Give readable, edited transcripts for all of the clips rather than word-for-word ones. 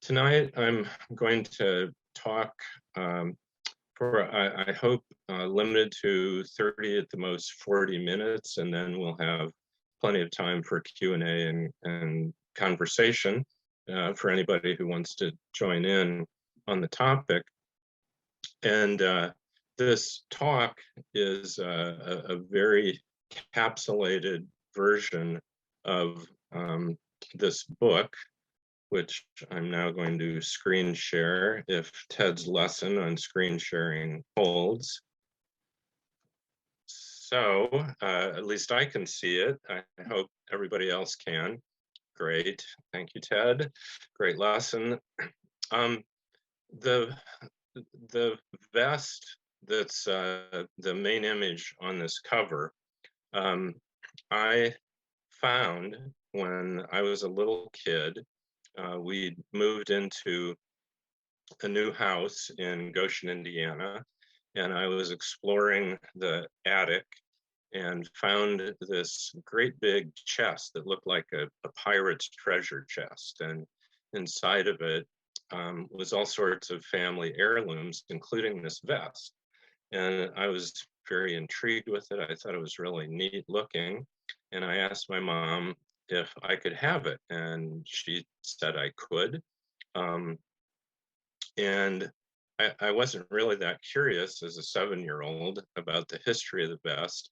Tonight, I'm going to talk for, I hope, limited to 30 at the most 40 minutes, and then we'll have plenty of time for Q&A and conversation for anybody who wants to join in on the topic. And this talk is a very capsulated version of this book, which I'm now going to screen share if Ted's lesson on screen sharing holds. So at least I can see it. I hope everybody else can. Great. Thank you, Ted. Great lesson. The vest that's the main image on this cover, I found when I was a little kid. We moved into a new house in Goshen, Indiana, and I was exploring the attic and found this great big chest that looked like a pirate's treasure chest. And inside of it was all sorts of family heirlooms, including this vest. And I was very intrigued with it. I thought it was really neat looking. And I asked my mom if I could have it, and she said I could. And I wasn't really that curious as a 7-year-old about the history of the vest,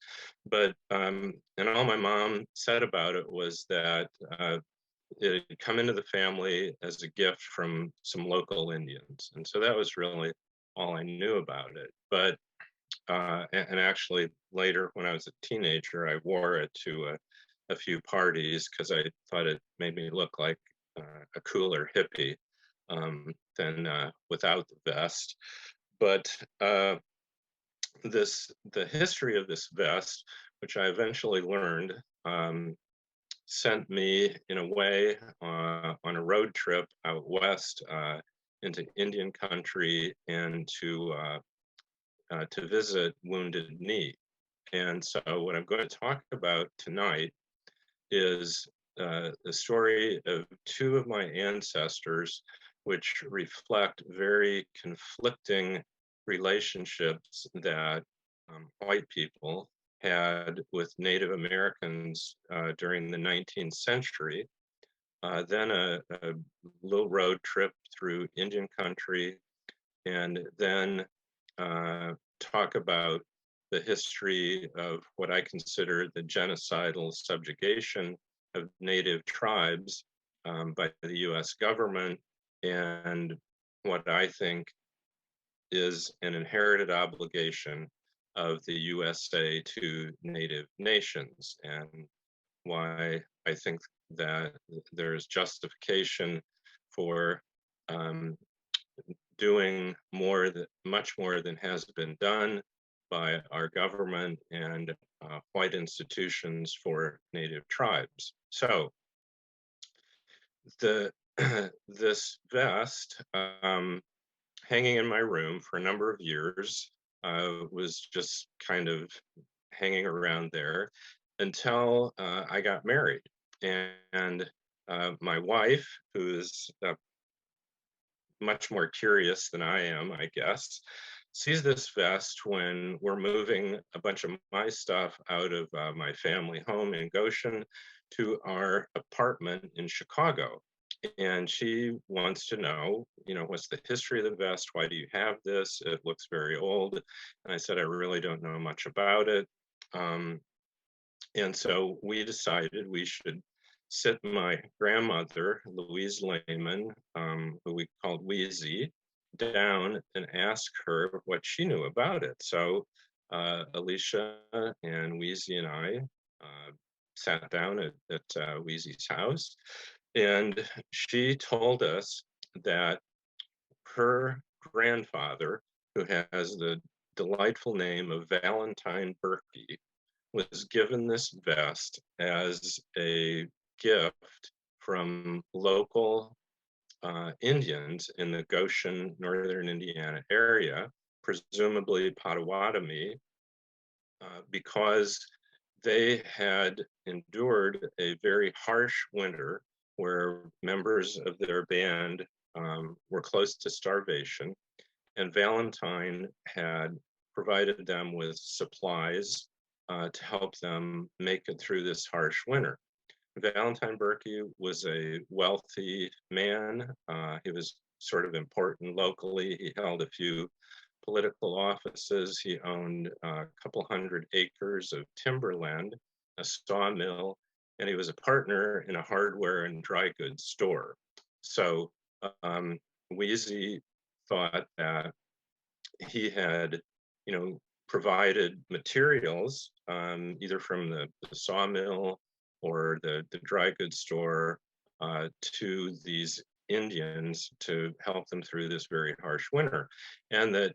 but and all my mom said about it was that it had come into the family as a gift from some local Indians, and so that was really all I knew about it. But and actually later, when I was a teenager, I wore it to a few parties because I thought it made me look like a cooler hippie than without the vest. But the history of this vest, which I eventually learned, sent me in a way on a road trip out west into Indian country and to visit Wounded Knee. And so what I'm going to talk about tonight is the story of two of my ancestors, which reflect very conflicting relationships that white people had with Native Americans during the 19th century. Then a little road trip through Indian country, and then talk about the history of what I consider the genocidal subjugation of Native tribes by the US government, and what I think is an inherited obligation of the USA to Native nations, and why I think that there is justification for doing much more than has been done by our government and white institutions for Native tribes. So this vest hanging in my room for a number of years was just kind of hanging around there until I got married. And my wife, who is much more curious than I am, I guess, sees this vest when we're moving a bunch of my stuff out of my family home in Goshen to our apartment in Chicago. And she wants to know, what's the history of the vest? Why do you have this? It looks very old. And I said, I really don't know much about it. And so we decided we should sit my grandmother, Louise Lehman, who we called Wheezy, down and ask her what she knew about it. So Alicia and Wheezy and I sat down at Wheezy's house, and she told us that her grandfather, who has the delightful name of Valentine Berkey, was given this vest as a gift from local Indians in the Goshen, northern Indiana area, presumably Potawatomi, because they had endured a very harsh winter where members of their band were close to starvation, and Valentine had provided them with supplies to help them make it through this harsh winter. Valentine Berkey was a wealthy man. He was sort of important locally. He held a few political offices. He owned a couple hundred acres of timberland, a sawmill, and he was a partner in a hardware and dry goods store. So Wheezy thought that he had, provided materials either from the sawmill or the dry goods store to these Indians to help them through this very harsh winter, and that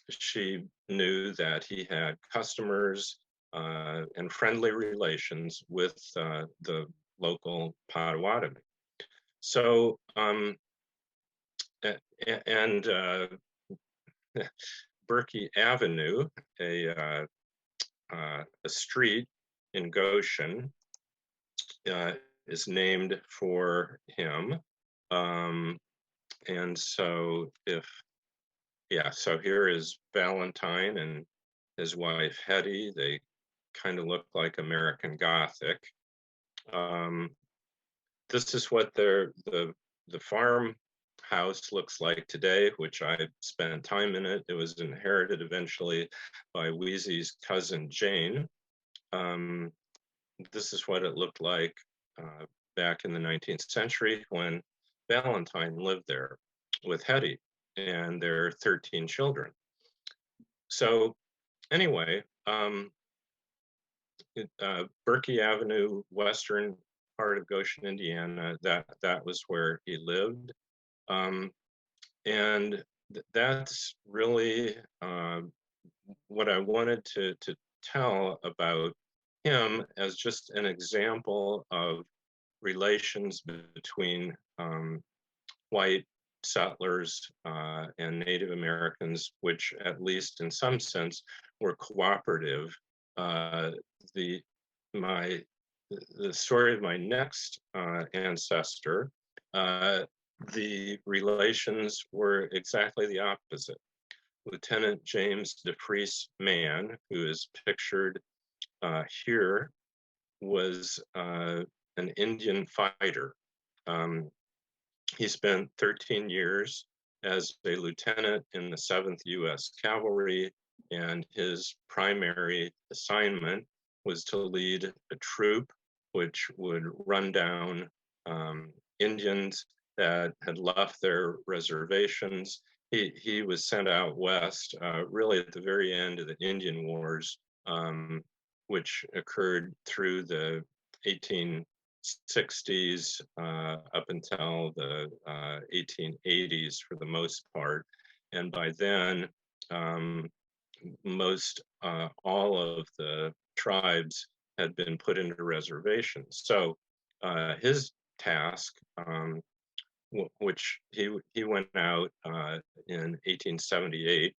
she knew that he had customers and friendly relations with the local Potawatomi. So, and Berkey Avenue, a street in Goshen, is named for him. And so so here is Valentine and his wife Hetty. They kind of look like American Gothic. This is what the farmhouse looks like today, which I spent time in it. It was inherited eventually by Wheezy's cousin Jane. This is what it looked like back in the 19th century when Valentine lived there with Hetty and their 13 children. So anyway, Berkey Avenue, western part of Goshen, Indiana, that was where he lived. And that's really what I wanted to tell about him as just an example of relations between white settlers and Native Americans, which at least in some sense were cooperative. The story of my next ancestor, the relations were exactly the opposite. Lieutenant James DeFries Mann, who is pictured here, was an Indian fighter. He spent 13 years as a lieutenant in the 7th U.S. Cavalry, and his primary assignment was to lead a troop which would run down Indians that had left their reservations. He was sent out west really at the very end of the Indian Wars, which occurred through the 1860s up until the 1880s for the most part. And by then, most all of the tribes had been put into reservations. So his task, which he went out in 1878,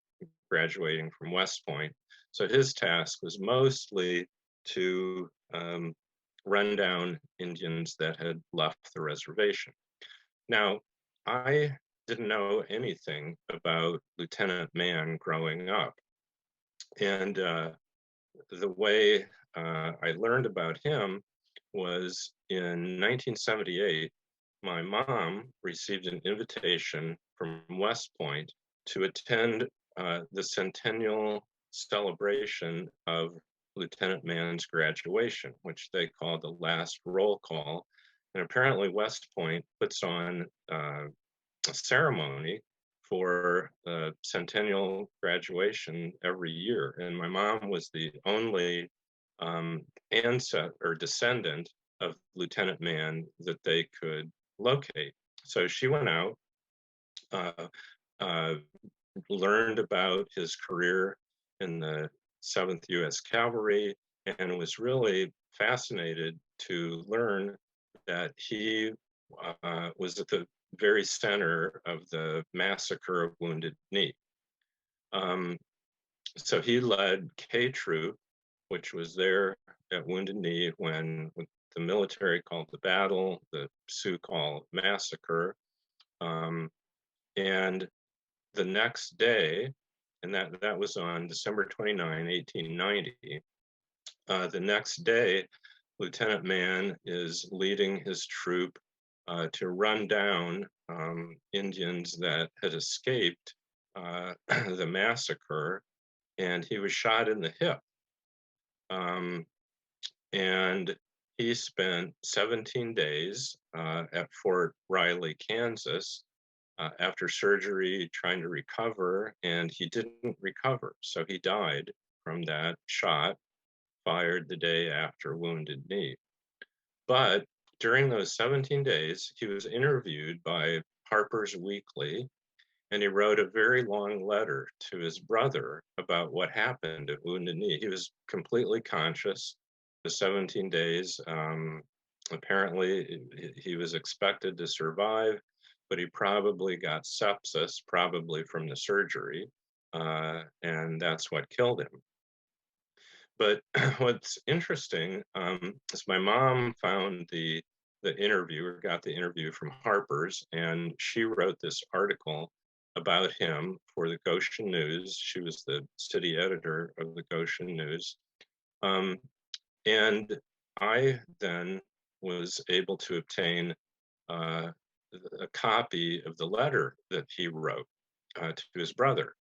graduating from West Point. So his task was mostly to run down Indians that had left the reservation. Now, I didn't know anything about Lieutenant Mann growing up. And the way I learned about him was in 1978, my mom received an invitation from West Point to attend the centennial celebration of Lieutenant Mann's graduation, which they call the last roll call. And apparently West Point puts on a ceremony for the centennial graduation every year. And my mom was the only ancestor or descendant of Lieutenant Mann that they could locate. So she went out, learned about his career in the 7th U.S. Cavalry, and was really fascinated to learn that he was at the very center of the massacre of Wounded Knee. So he led K Troop, which was there at Wounded Knee when the military called the battle, the Sioux call massacre. And the next day, and that was on December 29, 1890, the next day, Lieutenant Mann is leading his troop to run down Indians that had escaped the massacre, and he was shot in the hip. And he spent 17 days at Fort Riley, Kansas, after surgery trying to recover, and he didn't recover. So he died from that shot fired the day after Wounded Knee. But during those 17 days, he was interviewed by Harper's Weekly, and he wrote a very long letter to his brother about what happened at Wounded Knee. He was completely conscious the 17 days. Apparently, he was expected to survive, but he probably got sepsis, probably from the surgery, and that's what killed him. But what's interesting is my mom found the interview, or got the interview from Harper's, and she wrote this article about him for the Goshen News. She was the city editor of the Goshen News. And I then was able to obtain a copy of the letter that he wrote to his brother.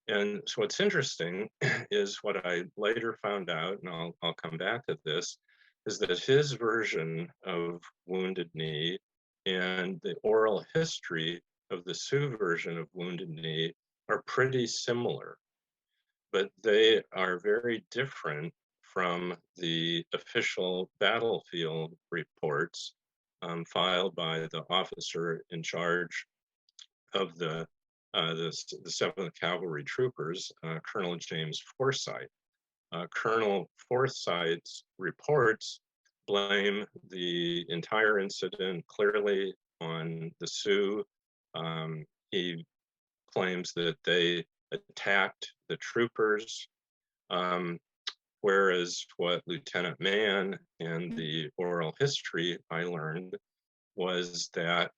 And so what's interesting is what I later found out, and I'll come back to this, is that his version of Wounded Knee and the oral history of the Sioux version of Wounded Knee are pretty similar, but they are very different from the official battlefield reports filed by the officer in charge of the 7th Cavalry Troopers, Colonel James Forsyth. Colonel Forsyth's reports blame the entire incident clearly on the Sioux. He claims that they attacked the troopers, whereas what Lieutenant Mann and the oral history I learned was that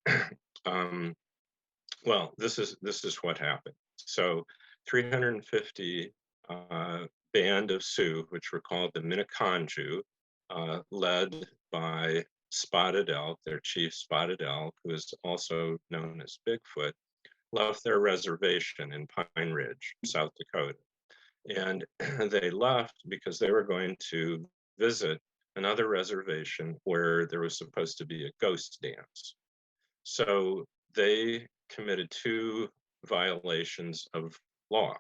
well, this is what happened. So 350 band of Sioux, which were called the Minneconjou, led by Spotted Elk, their chief Spotted Elk, who is also known as Bigfoot, left their reservation in Pine Ridge, South Dakota. And they left because they were going to visit another reservation where there was supposed to be a ghost dance. So they committed 2 violations of law.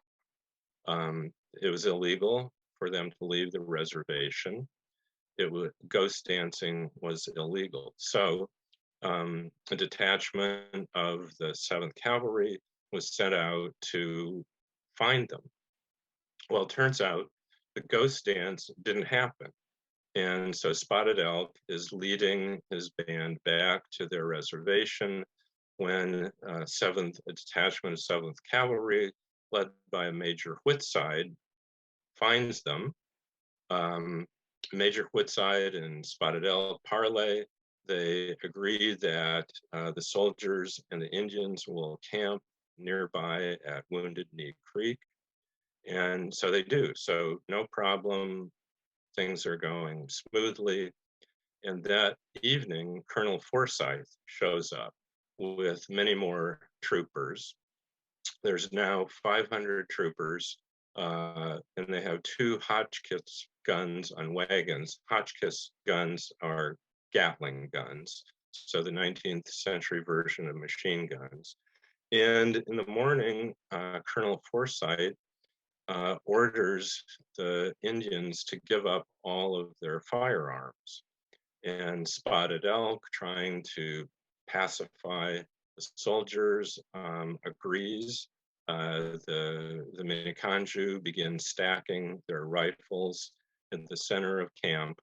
It was illegal for them to leave the reservation. Ghost dancing was illegal. So a detachment of the 7th Cavalry was sent out to find them. Well, it turns out the ghost dance didn't happen. And so Spotted Elk is leading his band back to their reservation when a detachment of 7th Cavalry, led by Major Whitside, finds them. Major Whitside and Spotted Elk parley. They agree that the soldiers and the Indians will camp nearby at Wounded Knee Creek. And so they do. So no problem. Things are going smoothly. And that evening, Colonel Forsyth shows up with many more troopers. There's now 500 troopers, and they have 2 Hotchkiss guns on wagons. Hotchkiss guns are Gatling guns, so the 19th century version of machine guns. And in the morning, Colonel Forsyth orders the Indians to give up all of their firearms. And Spotted Elk, trying to pacify the soldiers, agrees. The Minneconjou begin stacking their rifles in the center of camp.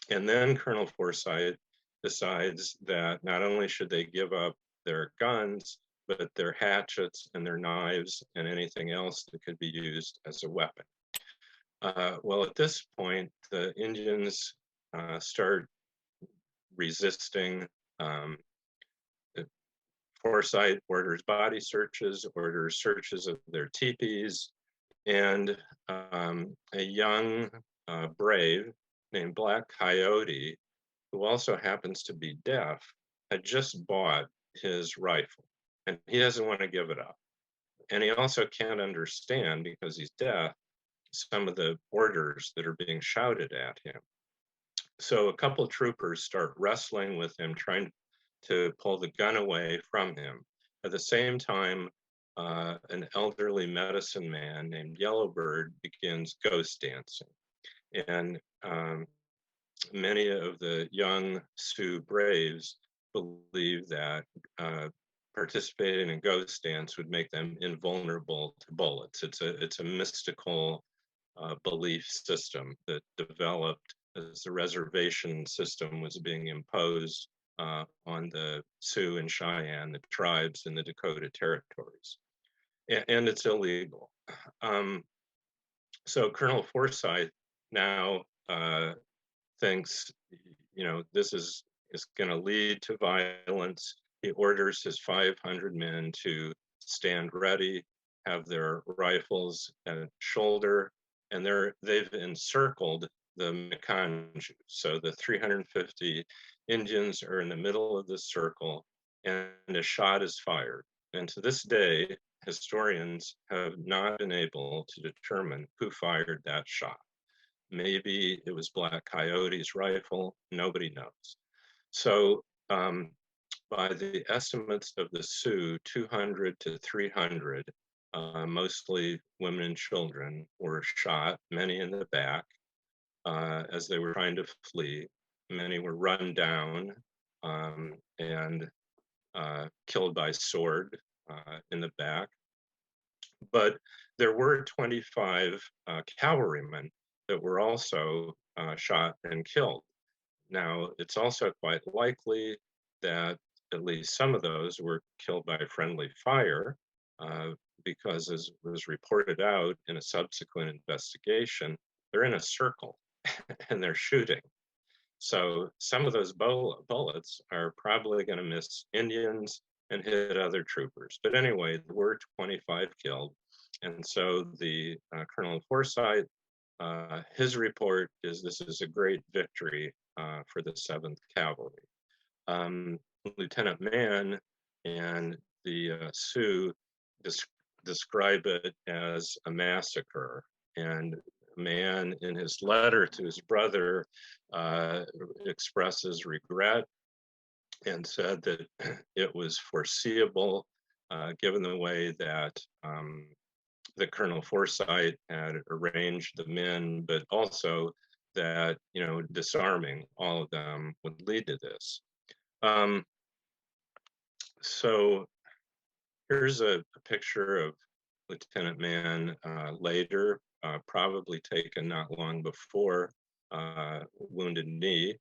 And then Colonel Forsyth decides that not only should they give up their guns, but their hatchets and their knives and anything else that could be used as a weapon. Well, at this point, the Indians start resisting. Forsyth orders body searches, orders searches of their teepees, and a young brave named Black Coyote, who also happens to be deaf, had just bought his rifle, and he doesn't want to give it up. And he also can't understand, because he's deaf, some of the orders that are being shouted at him. So a couple of troopers start wrestling with him, trying to pull the gun away from him. At the same time, an elderly medicine man named Yellowbird begins ghost dancing. And many of the young Sioux braves believe that participating in ghost dance would make them invulnerable to bullets. It's a mystical belief system that developed as the reservation system was being imposed on the Sioux and Cheyenne, the tribes in the Dakota territories. And it's illegal. So Colonel Forsyth now thinks, this is going to lead to violence. He orders his 500 men to stand ready, have their rifles at shoulder, and they've encircled the Mikanju. So the 350 Indians are in the middle of the circle, and a shot is fired. And to this day, historians have not been able to determine who fired that shot. Maybe it was Black Coyote's rifle, nobody knows. So by the estimates of the Sioux, 200 to 300, mostly women and children, were shot, many in the back as they were trying to flee. Many were run down and killed by sword in the back. But there were 25 cavalrymen that were also shot and killed. Now, it's also quite likely that at least some of those were killed by friendly fire, because, as was reported out in a subsequent investigation, they're in a circle and they're shooting. So some of those bullets are probably going to miss Indians and hit other troopers. But anyway, there were 25 killed. And so the Colonel Forsyth, his report is, this is a great victory for the 7th Cavalry. Lieutenant Mann and the Sioux describe it as a massacre. And Mann, in his letter to his brother, expresses regret and said that it was foreseeable, given the way that the Colonel Forsyth had arranged the men, but also that, disarming all of them would lead to this. So here's a picture of Lieutenant Mann later, probably taken not long before Wounded Knee.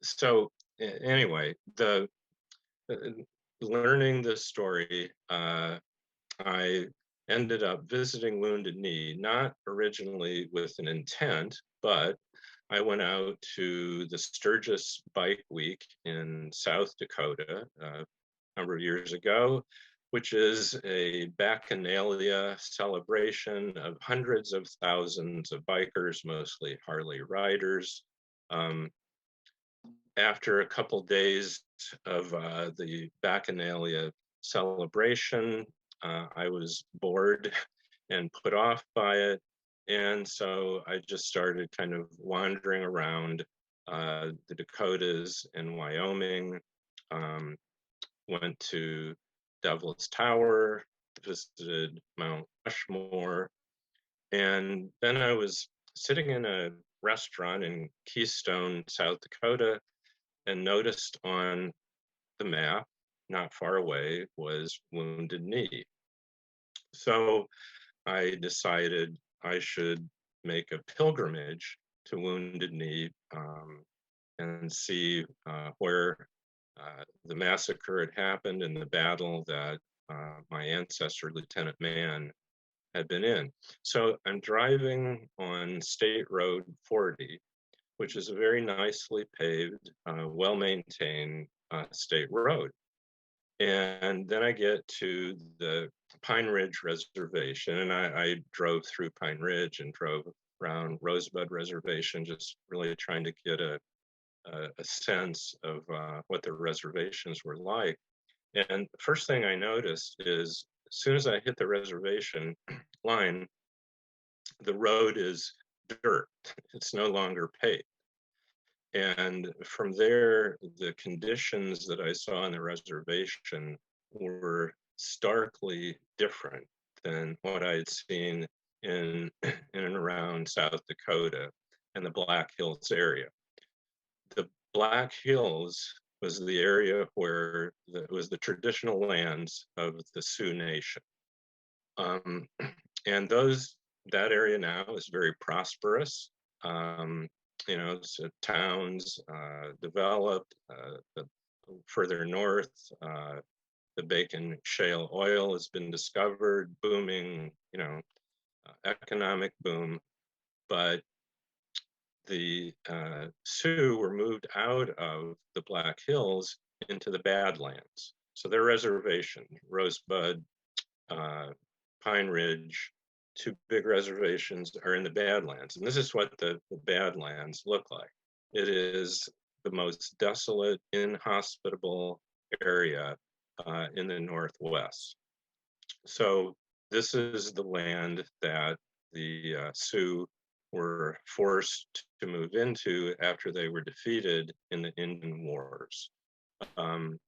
So anyway, learning this story, I ended up visiting Wounded Knee, not originally with an intent, but I went out to the Sturgis Bike Week in South Dakota a number of years ago, which is a bacchanalia celebration of hundreds of thousands of bikers, mostly Harley riders. After a couple days of the bacchanalia celebration, I was bored and put off by it. And so I just started kind of wandering around the Dakotas and Wyoming, went to Devil's Tower, visited Mount Rushmore, and then I was sitting in a restaurant in Keystone, South Dakota, and noticed on the map, not far away, was Wounded Knee. So I decided I should make a pilgrimage to Wounded Knee and see where the massacre had happened and the battle that my ancestor, Lieutenant Mann, had been in. So I'm driving on State Road 40, which is a very nicely paved, well-maintained state road. And then I get to the Pine Ridge Reservation, and I drove through Pine Ridge and drove around Rosebud Reservation, just really trying to get a sense of what the reservations were like. And the first thing I noticed is as soon as I hit the reservation line, the road is dirt. It's no longer paved. And from there, the conditions that I saw on the reservation were starkly different than what I had seen in and around South Dakota and the Black Hills area. The Black Hills was the area where it was the traditional lands of the Sioux Nation. And that area now is very prosperous. So towns developed. Further north, the Bacon Shale oil has been discovered, booming, economic boom. But the Sioux were moved out of the Black Hills into the Badlands. So their reservation, Rosebud, Pine Ridge, two big reservations are in the Badlands. And this is what the Badlands look like. It is the most desolate, inhospitable area in the Northwest. So this is the land that the Sioux were forced to move into after they were defeated in the Indian Wars. And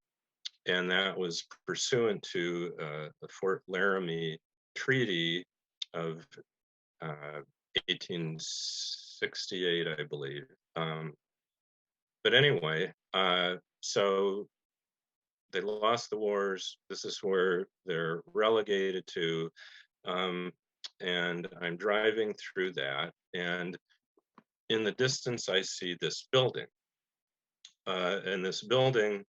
that was pursuant to the Fort Laramie Treaty of 1868, I believe. But anyway, so they lost the wars. This is where they're relegated to. And I'm driving through that. And in the distance, I see this building. And this building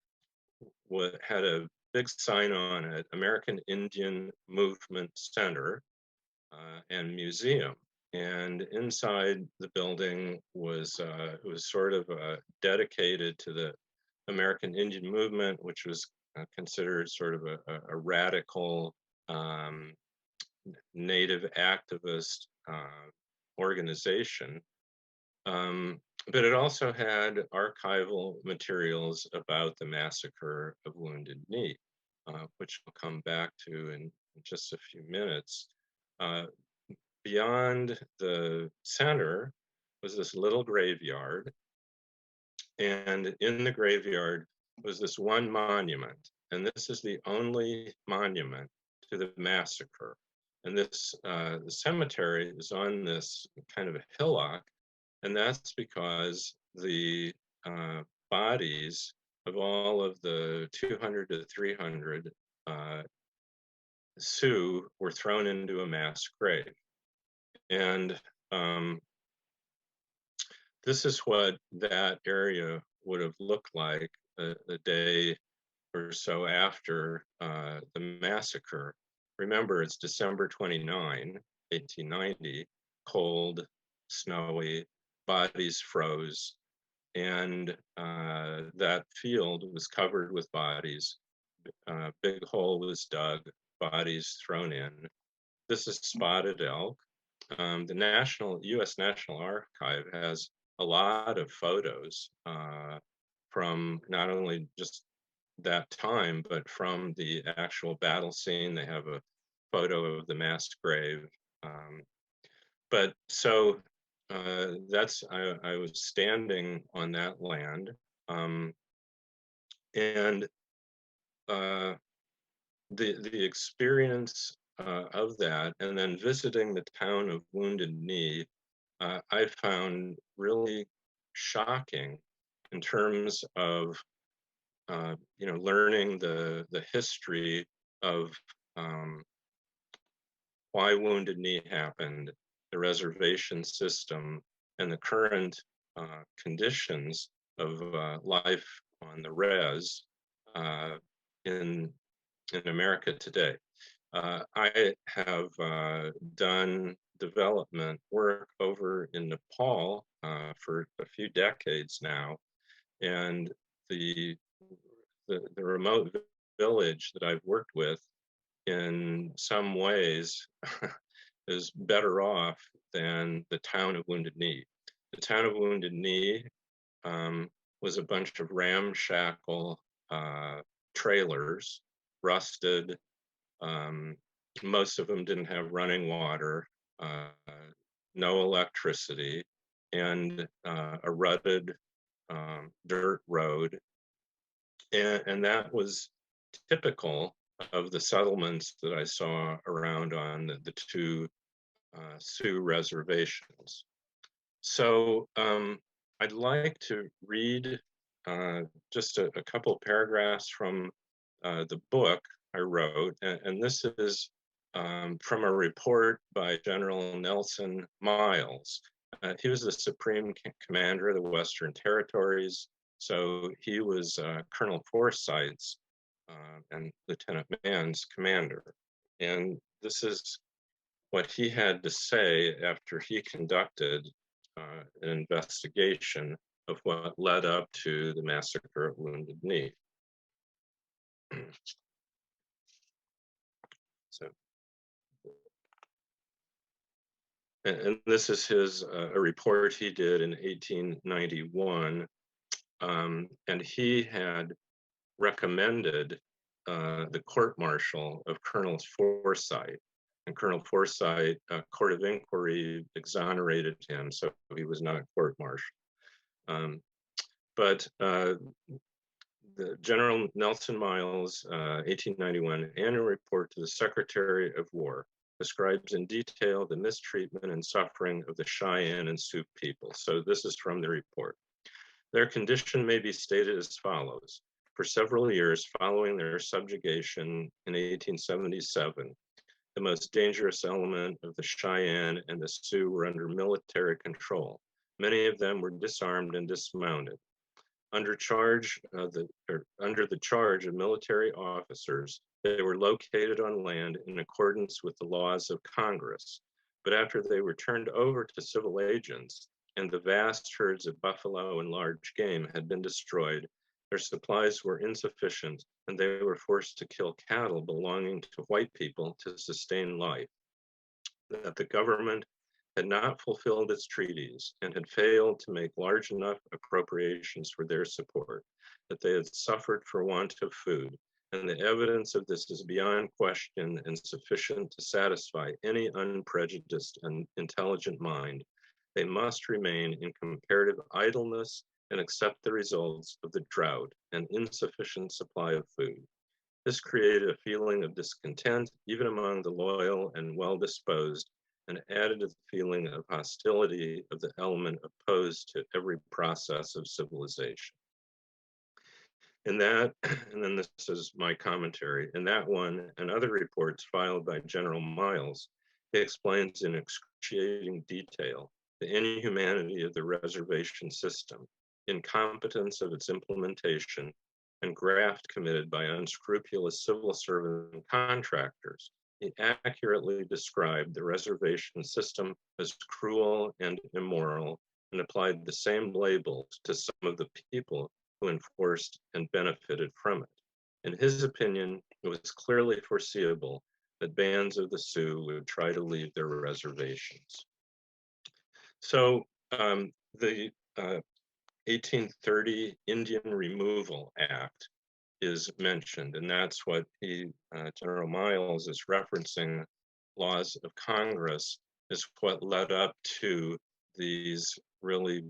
had a big sign on it, American Indian Movement Center and Museum. And inside the building was sort of dedicated to the American Indian movement, which was considered sort of a radical Native activist organization. But it also had archival materials about the massacre of Wounded Knee, which we'll come back to in just a few minutes. Beyond the center was this little graveyard. And in the graveyard was this one monument. And this is the only monument to the massacre. And this the cemetery is on this kind of a hillock. And that's because the bodies of all of the 200 to 300 Sioux were thrown into a mass grave. And this is what that area would have looked like a day or so after the massacre. Remember, it's December 29, 1890, cold, snowy, bodies froze, and that field was covered with bodies. Big hole was dug, bodies thrown in. This is spotted elk. The U.S. National Archive has a lot of photos from not only just that time, but from the actual battle scene. They have a photo of the mass grave. But so I was standing on that land, and the experience of that, and then visiting the town of Wounded Knee, I found really shocking in terms of learning the history of why Wounded Knee happened, the reservation system, and the current conditions of life on the res in America today. I have done development work over in Nepal for a few decades now, and the the remote village that I've worked with in some ways is better off than the town of Wounded Knee. The town of Wounded Knee was a bunch of ramshackle trailers, rusted. Um, Most of them didn't have running water, uh, no electricity, and a rutted dirt road. And that was typical of the settlements that I saw around on the two Sioux reservations. So I'd like to read just a couple paragraphs from the book I wrote, and this is from a report by General Nelson Miles. He was the Supreme Commander of the Western Territories, so he was Colonel Forsyth's and Lieutenant Mann's commander. And this is what he had to say after he conducted an investigation of what led up to the massacre at Wounded Knee. So, and this is his a report he did in 1891, and he had recommended the court-martial of Colonel Forsyth. And Colonel Forsyth, Court of Inquiry exonerated him, so he was not court-martialed. But the General Nelson Miles' 1891 annual report to the Secretary of War describes in detail the mistreatment and suffering of the Cheyenne and Sioux people. So this is from the report. Their condition may be stated as follows. For several years following their subjugation in 1877, the most dangerous element of the Cheyenne and the Sioux were under military control. Many of them were disarmed and dismounted. Under the charge of military officers, they were located on land in accordance with the laws of Congress. But after they were turned over to civil agents and the vast herds of buffalo and large game had been destroyed, their supplies were insufficient and they were forced to kill cattle belonging to white people to sustain life. That the government had not fulfilled its treaties and had failed to make large enough appropriations for their support, that they had suffered for want of food, and the evidence of this is beyond question and sufficient to satisfy any unprejudiced and intelligent mind. They must remain in comparative idleness and accept the results of the drought and insufficient supply of food. This created a feeling of discontent even among the loyal and well-disposed, and added to the feeling of hostility of the element opposed to every process of civilization. In that, and then this is my commentary, in that one and other reports filed by General Miles, he explains in excruciating detail the inhumanity of the reservation system, incompetence of its implementation, and graft committed by unscrupulous civil servant contractors. He accurately described the reservation system as cruel and immoral and applied the same labels to some of the people who enforced and benefited from it. In his opinion, it was clearly foreseeable that bands of the Sioux would try to leave their reservations. So the 1830 Indian Removal Act is mentioned, and that's what General Miles is referencing. Laws of Congress is what led up to these really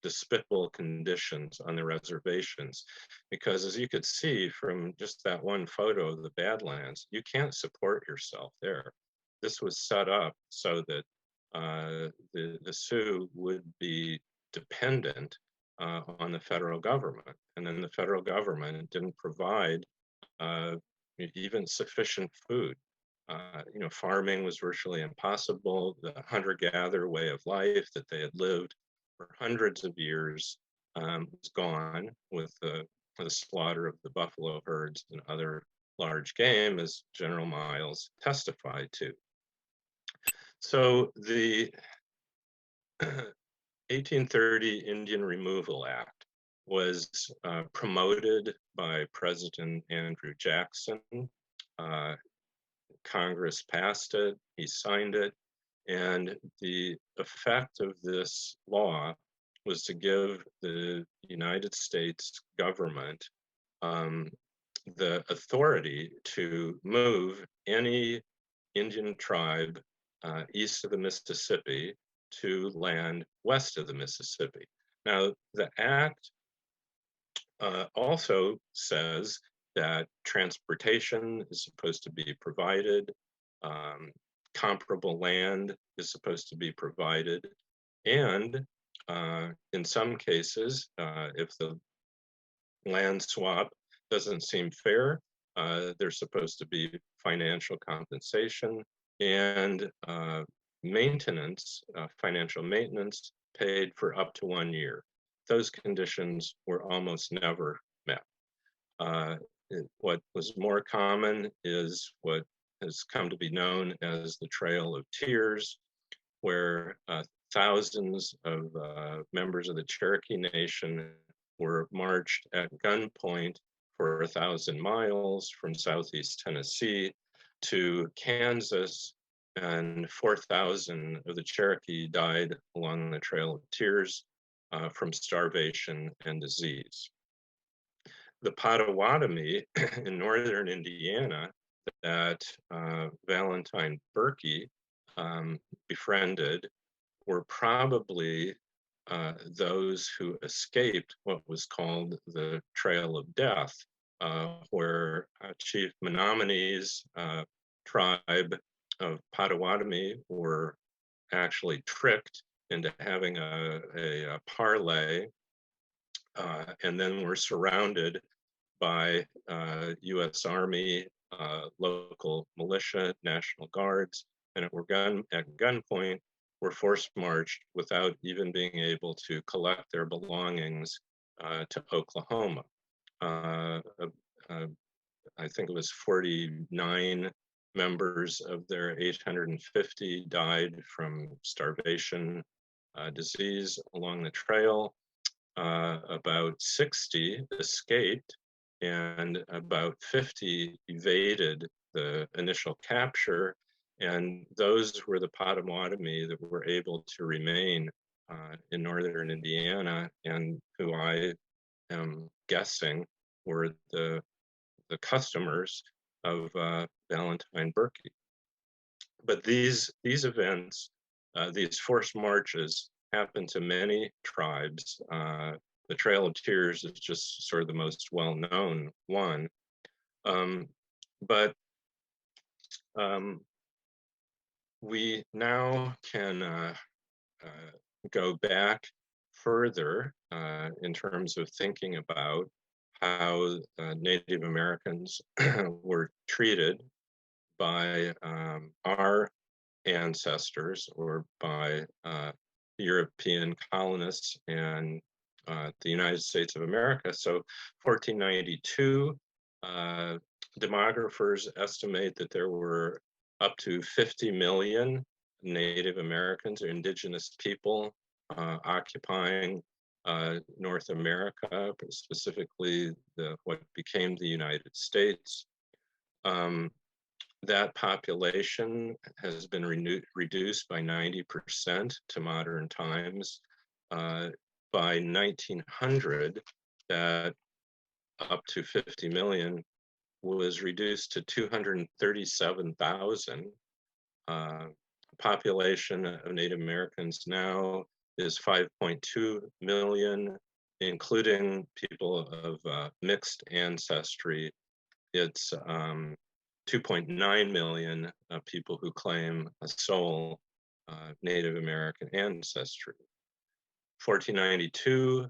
despicable conditions on the reservations, because as you could see from just that one photo of the Badlands, you can't support yourself there. This was set up so that the Sioux would be dependent on the federal government, and then the federal government didn't provide even sufficient food. Farming was virtually impossible. The hunter-gatherer way of life that they had lived for hundreds of years was gone with the slaughter of the buffalo herds and other large game, as General Miles testified to. So the 1830 Indian Removal Act was promoted by President Andrew Jackson. Uh, Congress passed it, he signed it, and the effect of this law was to give the United States government um, the authority to move any Indian tribe east of the Mississippi to land west of the Mississippi. Now, the act also says that transportation is supposed to be provided, um, comparable land is supposed to be provided, and in some cases, if the land swap doesn't seem fair, there's supposed to be financial compensation and maintenance, financial maintenance paid for up to 1 year. Those conditions were almost never met. What was more common is what has come to be known as the Trail of Tears, where thousands of members of the Cherokee Nation were marched at gunpoint for 1,000 miles from southeast Tennessee to Kansas, and 4,000 of the Cherokee died along the Trail of Tears from starvation and disease. The Potawatomi in northern Indiana that Valentine Berkey befriended were probably those who escaped what was called the Trail of Death, where Chief Menominee's tribe of Potawatomi were actually tricked into having a parley, and then were surrounded by U.S. Army, local militia, National Guards, and at gunpoint were forced marched without even being able to collect their belongings to Oklahoma. I think it was 49 members of their 850 died from starvation, disease along the trail. About 60 escaped, and about 50 evaded the initial capture, and those were the Potawatomi that were able to remain in northern Indiana, and who I am guessing were the customers of Valentine Berkey. But these events, these forced marches, happen to many tribes. The Trail of Tears is just sort of the most well-known one. But we now can go back further in terms of thinking about how Native Americans were treated by our ancestors, or by European colonists and the United States of America. So 1492, demographers estimate that there were up to 50 million Native Americans or indigenous people occupying North America, specifically what became the United States. That population has been reduced by 90% to modern times. By 1900, that up to 50 million was reduced to 237,000. Population of Native Americans now is 5.2 million, including people of mixed ancestry. It's 2.9 million people who claim a sole Native American ancestry. 1492,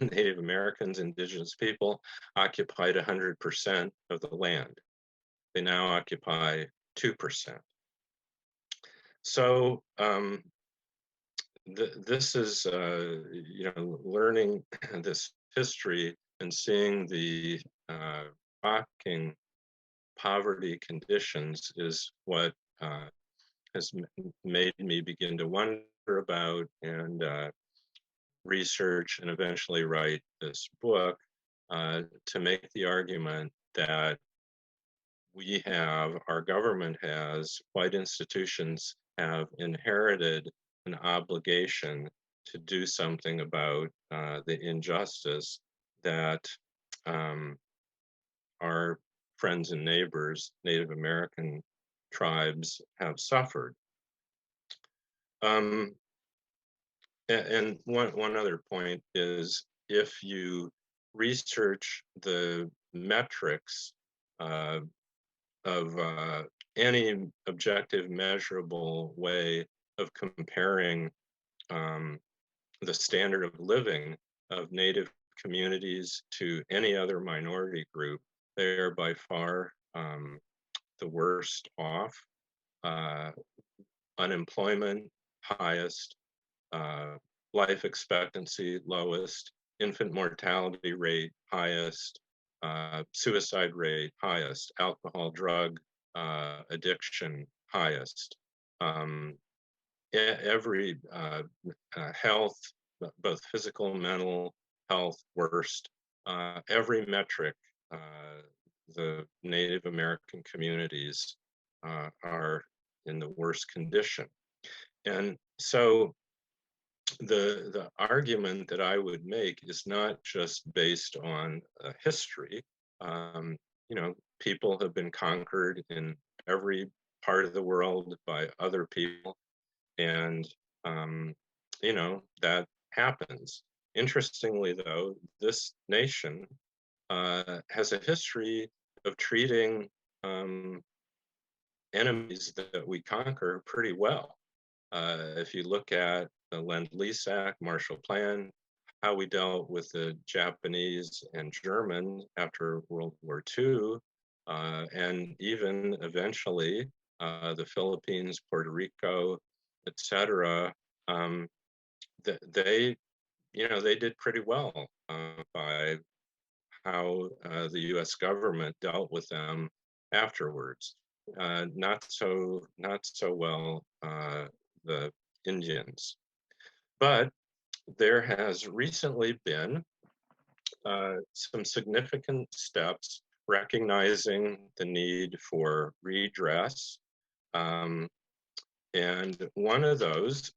Native Americans, indigenous people, occupied 100% of the land. They now occupy 2%. So this is, learning this history and seeing the shocking poverty conditions is what has made me begin to wonder about and research and eventually write this book to make the argument that our government has, white institutions have inherited an obligation to do something about the injustice that um, our friends and neighbors, Native American tribes, have suffered. Um, and one other point is if you research the metrics uh, of any objective, measurable way of comparing um, the standard of living of Native communities to any other minority group, they are by far the worst off. Uh, Unemployment highest, uh, life expectancy lowest, infant mortality rate highest, suicide rate highest, alcohol drug addiction highest. Every health, both physical, mental health worst. Every metric, the Native American communities are in the worst condition. And so the argument that I would make is not just based on history. Um, people have been conquered in every part of the world by other people, and that happens. Interestingly, though, this nation has a history of treating enemies that we conquer pretty well. If you look at the Lend-Lease Act, Marshall Plan, how we dealt with the Japanese and German after World War II, and even eventually the Philippines, Puerto Rico, etc. They, they did pretty well by how the U.S. government dealt with them afterwards. Not so well the Indians. But there has recently been some significant steps recognizing the need for redress. And one of those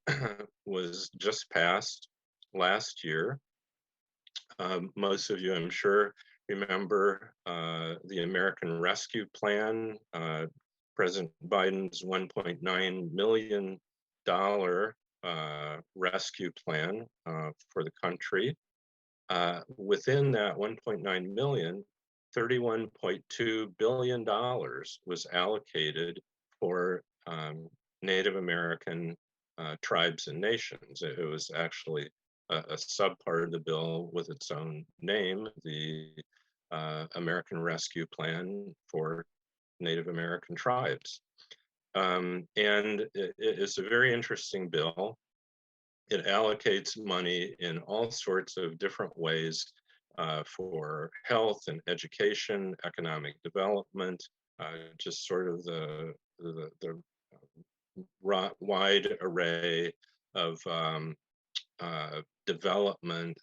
was just passed last year. Most of you, I'm sure, remember the American Rescue Plan, President Biden's $1.9 million rescue plan for the country. Within that 1.9 million, $31.2 billion was allocated for Native American tribes and nations. It was actually a subpart of the bill with its own name, the American Rescue Plan for Native American tribes. And it's a very interesting bill. It allocates money in all sorts of different ways for health and education, economic development, just sort of the wide array of development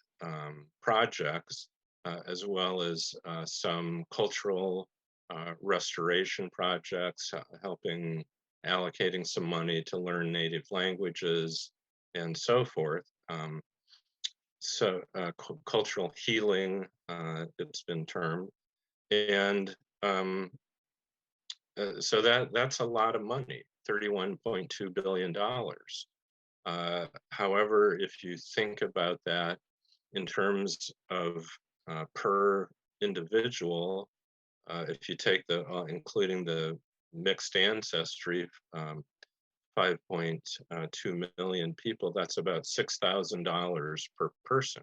projects, as well as some cultural restoration projects, helping allocating some money to learn native languages and so forth. Cultural healing, it's been termed. And so that's a lot of money, $31.2 billion. However, if you think about that in terms of per individual, if you take including the mixed ancestry, 5.2 million people, that's about $6,000 per person.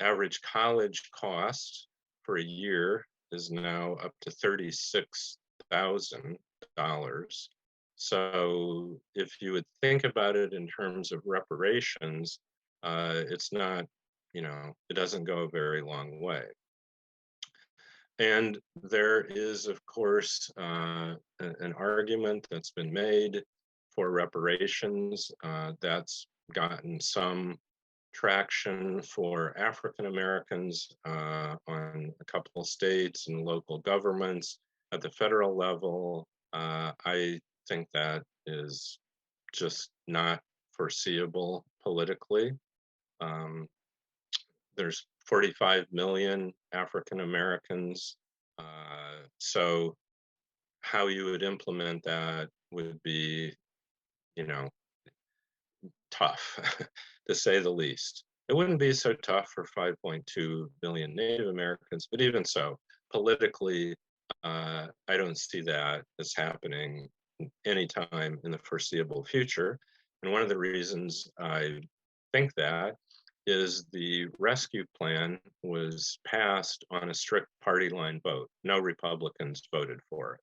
Average college cost for a year is now up to $36,000. So if you would think about it in terms of reparations, it's not, it doesn't go a very long way. And there is, of course, an argument that's been made for reparations that's gotten some traction for African Americans on a couple of states and local governments. At the federal level, I think that is just not foreseeable politically. Um, there's 45 million African Americans. So how you would implement that would be, you know, tough to say the least. It wouldn't be so tough for 5.2 million Native Americans, but even so, politically, I don't see that as happening anytime in the foreseeable future. And one of the reasons I think that is the rescue plan was passed on a strict party line vote. No Republicans voted for it.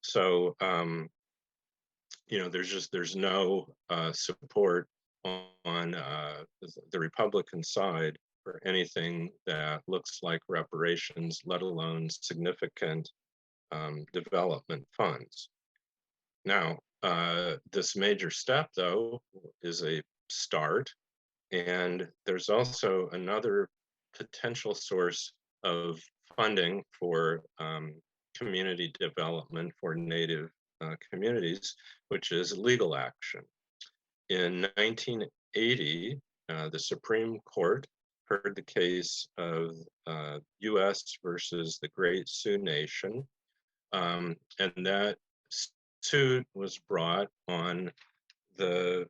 So, there's no support on the Republican side for anything that looks like reparations, let alone significant development funds. Now, this major step, though, is a start, and there's also another potential source of funding for community development for Native communities, which is legal action. In 1980, the Supreme Court heard the case of US versus the Great Sioux Nation, and that suit was brought on the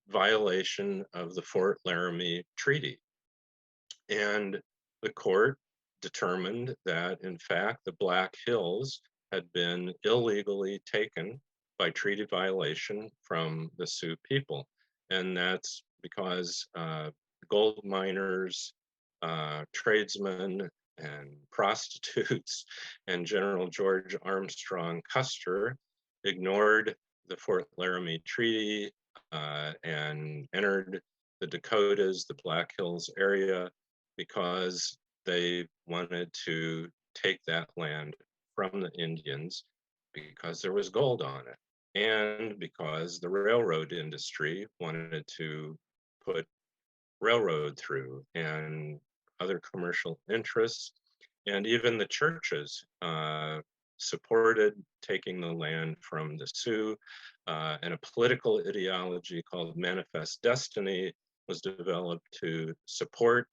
violation of the Fort Laramie Treaty. And the court determined that, in fact, the Black Hills had been illegally taken by treaty violation from the Sioux people. And that's because gold miners, tradesmen, and prostitutes, and General George Armstrong Custer ignored the Fort Laramie Treaty and entered the Dakotas, the Black Hills area, because they wanted to take that land from the Indians because there was gold on it, and because the railroad industry wanted to put railroad through, and other commercial interests, and even the churches supported taking the land from the Sioux, and a political ideology called Manifest Destiny was developed to support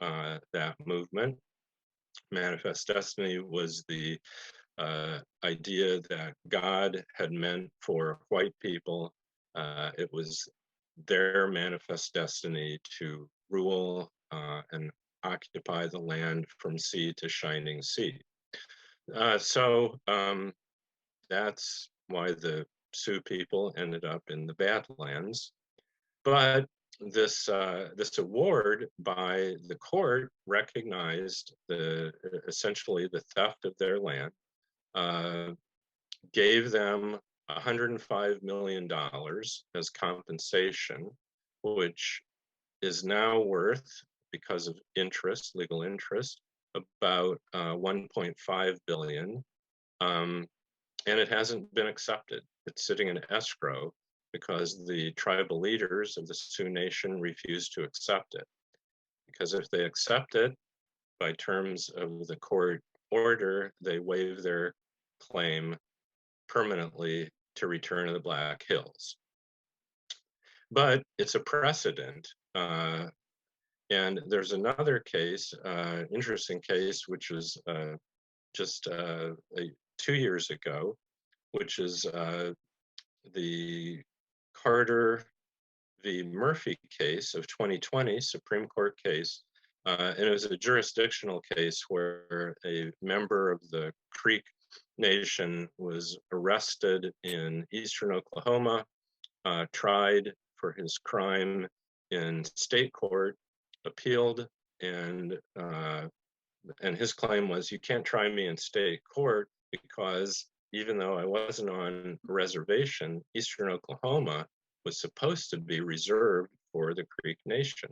that movement. Manifest Destiny was the idea that God had meant for white people. It was their manifest destiny to rule and occupy the land from sea to shining sea. So that's why the Sioux people ended up in the Badlands. But this award by the court recognized essentially the theft of their land, gave them $105 million as compensation, which is now worth, because of interest, legal interest, about 1.5 billion. And it hasn't been accepted. It's sitting in escrow because the tribal leaders of the Sioux Nation refuse to accept it. Because if they accept it, by terms of the court order, they waive their claim permanently to return to the Black Hills. But it's a precedent. And there's another case, interesting case, which was just 2 years ago, which is the Carter v. Murphy case of 2020, Supreme Court case. And it was a jurisdictional case where a member of the Creek Nation was arrested in eastern Oklahoma, tried for his crime in state court, appealed, and his claim was, you can't try me in state court because even though I wasn't on a reservation, eastern Oklahoma was supposed to be reserved for the Creek Nation.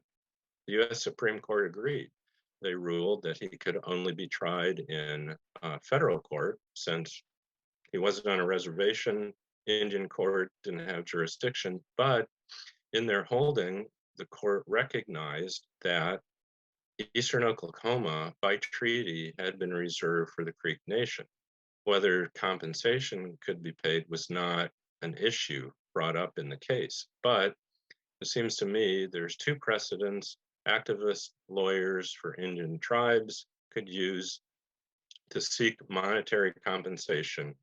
The US Supreme Court agreed. they ruled that he could only be tried in federal court since he wasn't on a reservation. Indian court didn't have jurisdiction, but in their holding, the court recognized that Eastern Oklahoma, by treaty, had been reserved for the Creek Nation. Whether compensation could be paid was not an issue brought up in the case. But it seems to me there's two precedents activists, lawyers for Indian tribes could use to seek monetary compensation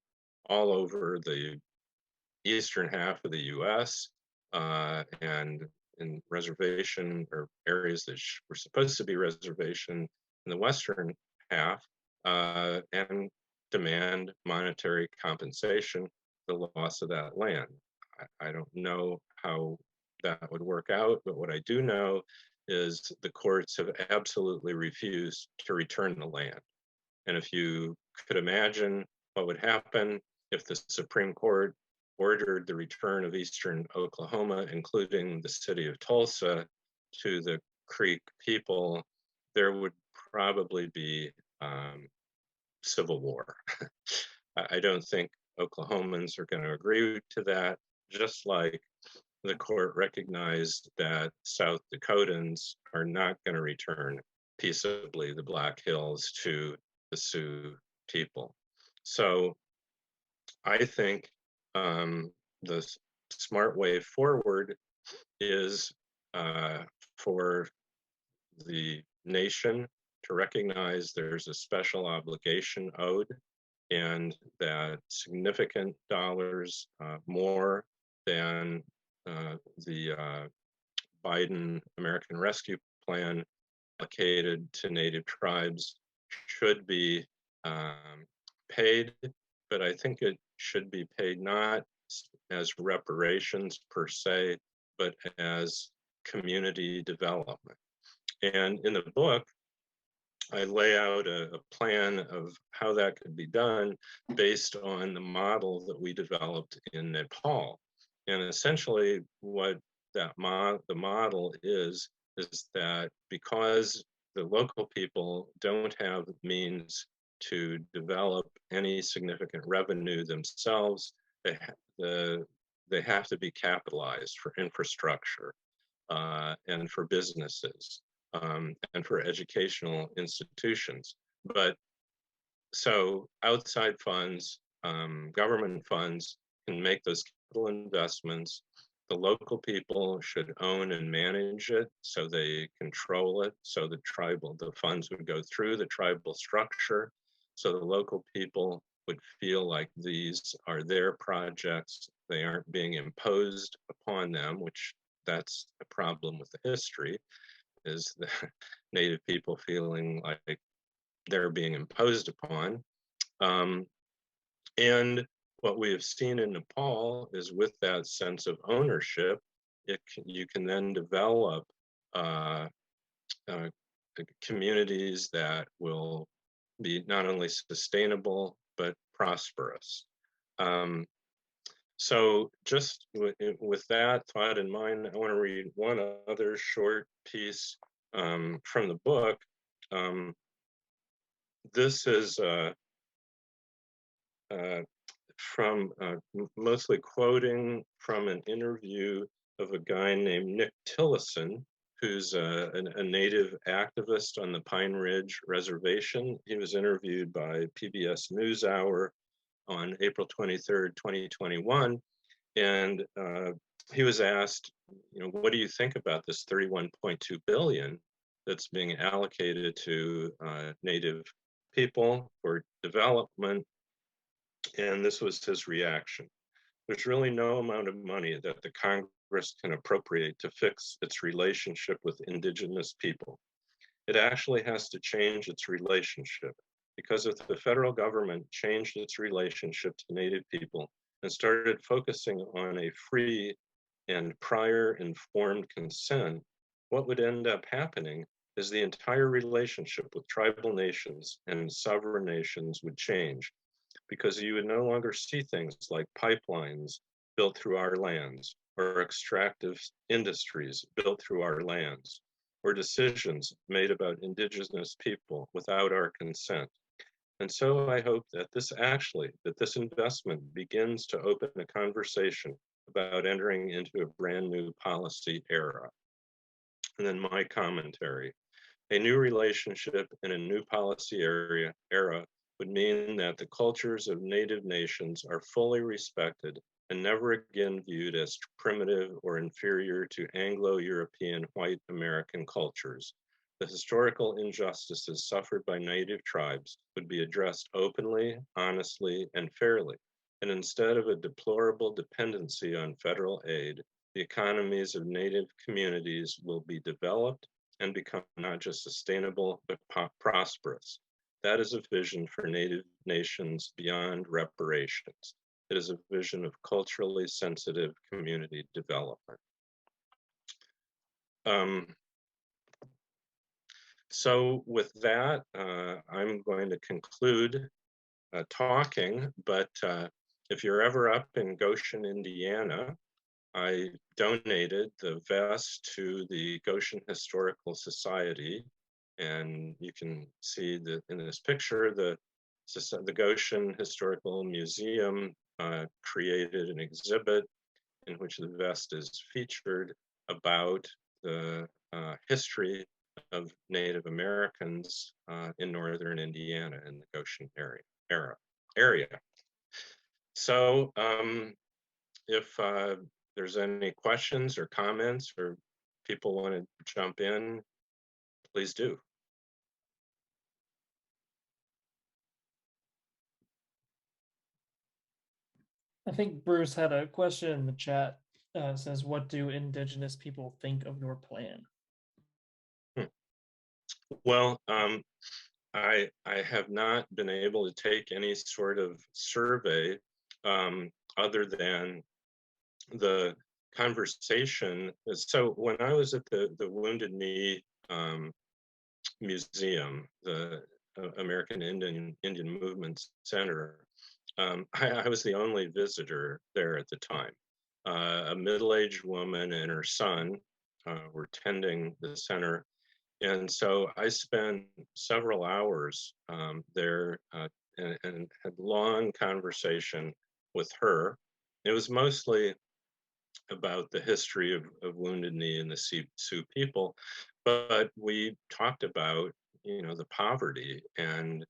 all over the eastern half of the US and in reservation or areas that were supposed to be reservation in the western half and demand monetary compensation for the loss of that land. I don't know how that would work out, but what I do know is the courts have absolutely refused to return the land. And if you could imagine what would happen if the Supreme Court ordered the return of Eastern Oklahoma, including the city of Tulsa, to the Creek people, there would probably be civil war. I don't think Oklahomans are going to agree to that, just like the court recognized that South Dakotans are not going to return peaceably the Black Hills to the Sioux people. So I think the smart way forward is for the nation to recognize there's a special obligation owed and that significant dollars more than the Biden American Rescue Plan allocated to Native tribes should be paid, but I think it should be paid not as reparations per se, but as community development. And in the book, I lay out a plan of how that could be done based on the model that we developed in Nepal. And essentially what that the model is that because the local people don't have means to develop any significant revenue themselves, they have to be capitalized for infrastructure and for businesses and for educational institutions. But so outside funds, government funds can make those capital investments. The local people should own and manage it so they control it. So the funds would go through the tribal structure. So the local people would feel like these are their projects. They aren't being imposed upon them, which that's a problem with the history, is the Native people feeling like they're being imposed upon. And what we have seen in Nepal is with that sense of ownership, you can then develop communities that will be not only sustainable, but prosperous. So just with that thought in mind, I want to read one other short piece from the book. This is from mostly quoting from an interview of a guy named Nick Tillison, who's a native activist on the Pine Ridge Reservation. He was interviewed by PBS NewsHour on April 23rd, 2021. And he was asked, what do you think about this 31.2 billion that's being allocated to Native people for development? And this was his reaction. There's really no amount of money that the Congress can appropriate to fix its relationship with Indigenous people. It actually has to change its relationship, because if the federal government changed its relationship to Native people and started focusing on a free and prior informed consent, what would end up happening is the entire relationship with tribal nations and sovereign nations would change, because you would no longer see things like pipelines built through our lands or extractive industries built through our lands. or decisions made about indigenous people without our consent. And so I hope that this investment begins to open a conversation about entering into a brand new policy era. And then my commentary. A new relationship in a new policy era would mean that the cultures of native nations are fully respected and never again viewed as primitive or inferior to Anglo-European white American cultures. The historical injustices suffered by native tribes would be addressed openly, honestly, and fairly. And instead of a deplorable dependency on federal aid, the economies of native communities will be developed and become not just sustainable, but prosperous. That is a vision for Native nations beyond reparations. It is a vision of culturally sensitive community development. So with that, I'm going to conclude talking, but if you're ever up in Goshen, Indiana, I donated the vest to the Goshen Historical Society, and you can see that in this picture, the Goshen Historical Museum created an exhibit in which the vest is featured about the history of Native Americans in northern Indiana in the Goshen area. So if there's any questions or comments or people want to jump in, please do. I think Bruce had a question in the chat. Says, what do indigenous people think of your plan? Well, I have not been able to take any sort of survey other than the conversation. So when I was at the Wounded Knee Museum, the American Indian Movement Center, I was the only visitor there at the time. A middle-aged woman and her son were tending the center, and so I spent several hours there and had long conversation with her. It was mostly about the history of Wounded Knee and the Sioux people, but we talked about, the poverty and,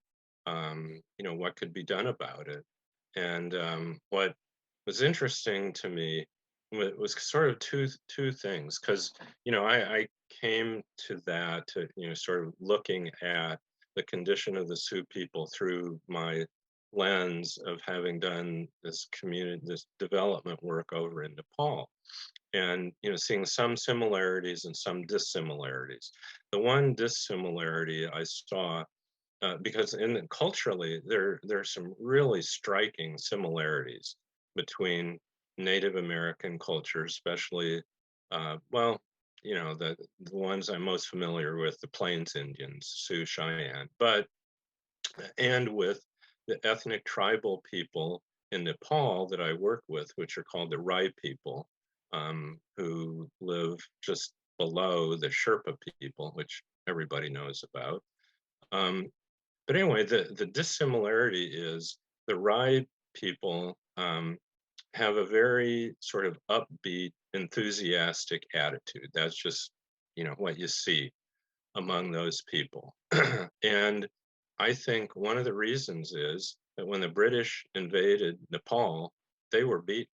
what could be done about it. And what was interesting to me was sort of two things, because, I came to that, to, sort of looking at the condition of the Sioux people through my lens of having done this development work over in Nepal, and seeing some similarities and some dissimilarities. The one dissimilarity I saw, because culturally there are some really striking similarities between Native American culture, especially the ones I'm most familiar with, the Plains Indians, Sioux, Cheyenne, and with the ethnic tribal people in Nepal that I work with, which are called the Rai people, who live just below the Sherpa people, which everybody knows about. But anyway, the dissimilarity is the Rai people have a very sort of upbeat, enthusiastic attitude. That's just, what you see among those people. And I think one of the reasons is that when the British invaded Nepal, they were beat.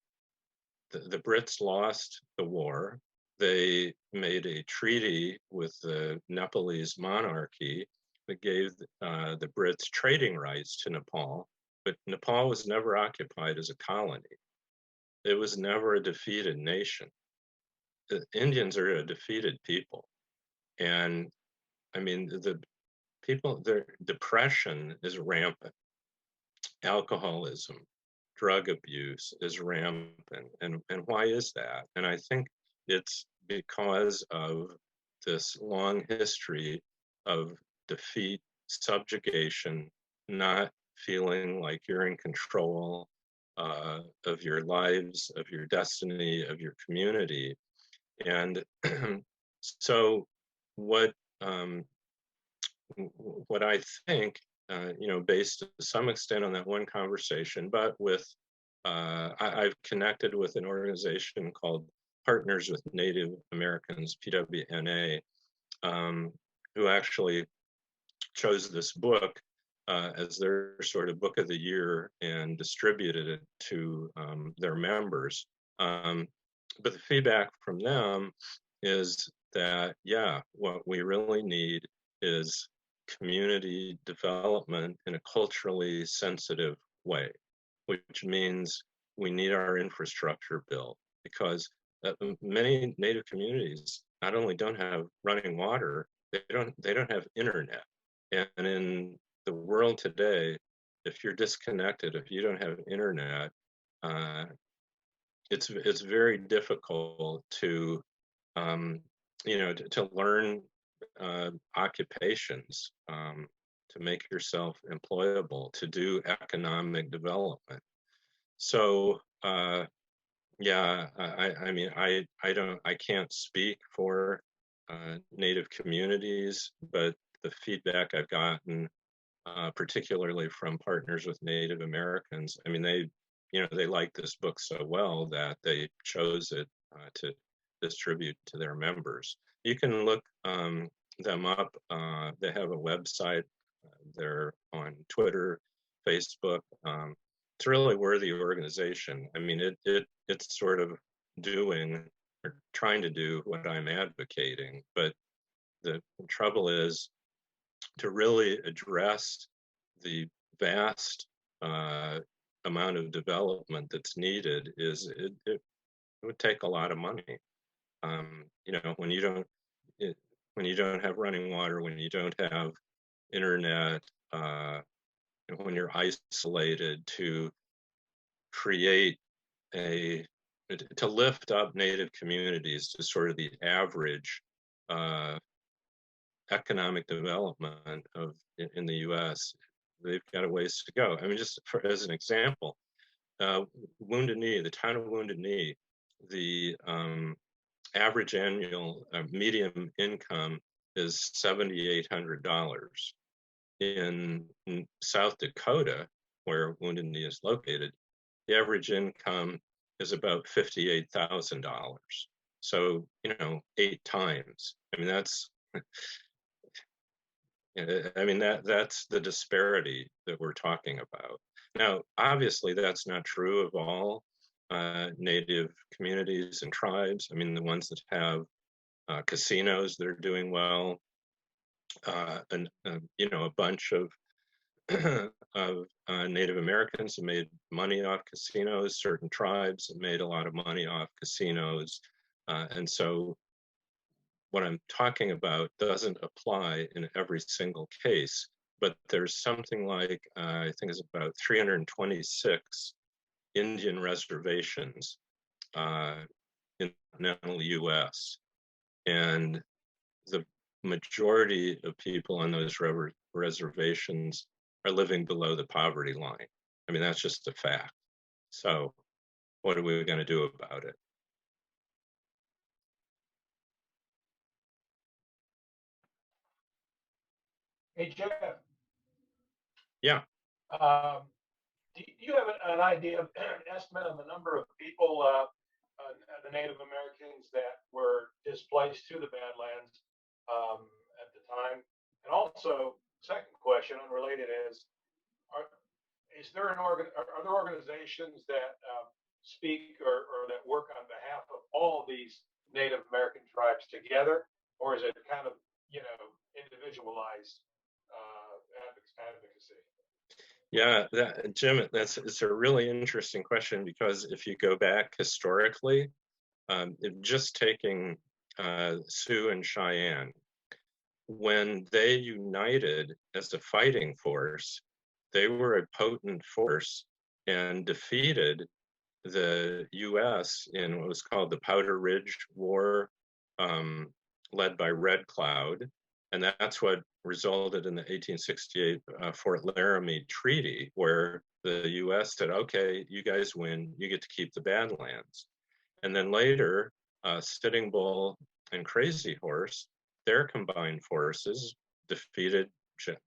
The Brits lost the war. They made a treaty with the Nepalese monarchy that gave the Brits trading rights to Nepal, but Nepal was never occupied as a colony. It was never a defeated nation. The Indians are a defeated people. And I mean, their depression is rampant. Alcoholism, drug abuse is rampant. And why is that? And I think it's because of this long history of defeat, subjugation, not feeling like you're in control of your lives, of your destiny, of your community. And so what what I think, based to some extent on that one conversation, but with I've connected with an organization called Partners with Native Americans, PWNA, who actually chose this book as their sort of book of the year and distributed it to their members. But the feedback from them is that, yeah, what we really need is community development in a culturally sensitive way, which means we need our infrastructure built because many Native communities not only don't have running water, they don't have internet. And in the world today, if you're disconnected, if you don't have internet, uh, it's very difficult to to learn occupations, to make yourself employable, to do economic development. So yeah, I mean, I can't speak for Native communities, but the feedback I've gotten, particularly from Partners with Native Americans, I mean, they like this book so well that they chose it to distribute to their members. You can look them up. They have a website. They're on Twitter, Facebook. It's a really worthy organization. I mean, it's sort of doing or trying to do what I'm advocating, but the trouble is to really address the vast amount of development that's needed it would take a lot of money. When when you don't have running water, when you don't have internet, when you're isolated, to create a to lift up Native communities to sort of the average uh, economic development in the U.S. They've got a ways to go. I mean, just as an example, Wounded Knee, the town of Wounded Knee, the average annual median income is $7,800. In South Dakota, where Wounded Knee is located, the average income is about $58,000. So, 8 times. I mean, that's the disparity that we're talking about. Now, obviously, that's not true of all Native communities and tribes. I mean, the ones that have casinos that are doing well, and a bunch of of Native Americans have made money off casinos. Certain tribes have made a lot of money off casinos, and so what I'm talking about doesn't apply in every single case. But there's something like I think it's about 326 Indian reservations in the continental U.S. And the majority of people on those reservations are living below the poverty line. I mean, that's just a fact. So what are we going to do about it? Hey, Jeff, Yeah. do you have an idea, an estimate on the number of people, the Native Americans that were displaced to the Badlands at the time? And also, second question, unrelated, are, is there are there organizations that speak or that work on behalf of all these Native American tribes together, or is it kind of individualized advocacy? Yeah, Jim, it's a really interesting question because if you go back historically, just taking Sioux and Cheyenne, when they united as a fighting force, they were a potent force and defeated the U.S. in what was called the Powder Ridge War, led by Red Cloud. And that's what resulted in the 1868 Fort Laramie Treaty, where the U.S. said, okay, you guys win, you get to keep the Badlands. And then later, Sitting Bull and Crazy Horse their combined forces defeated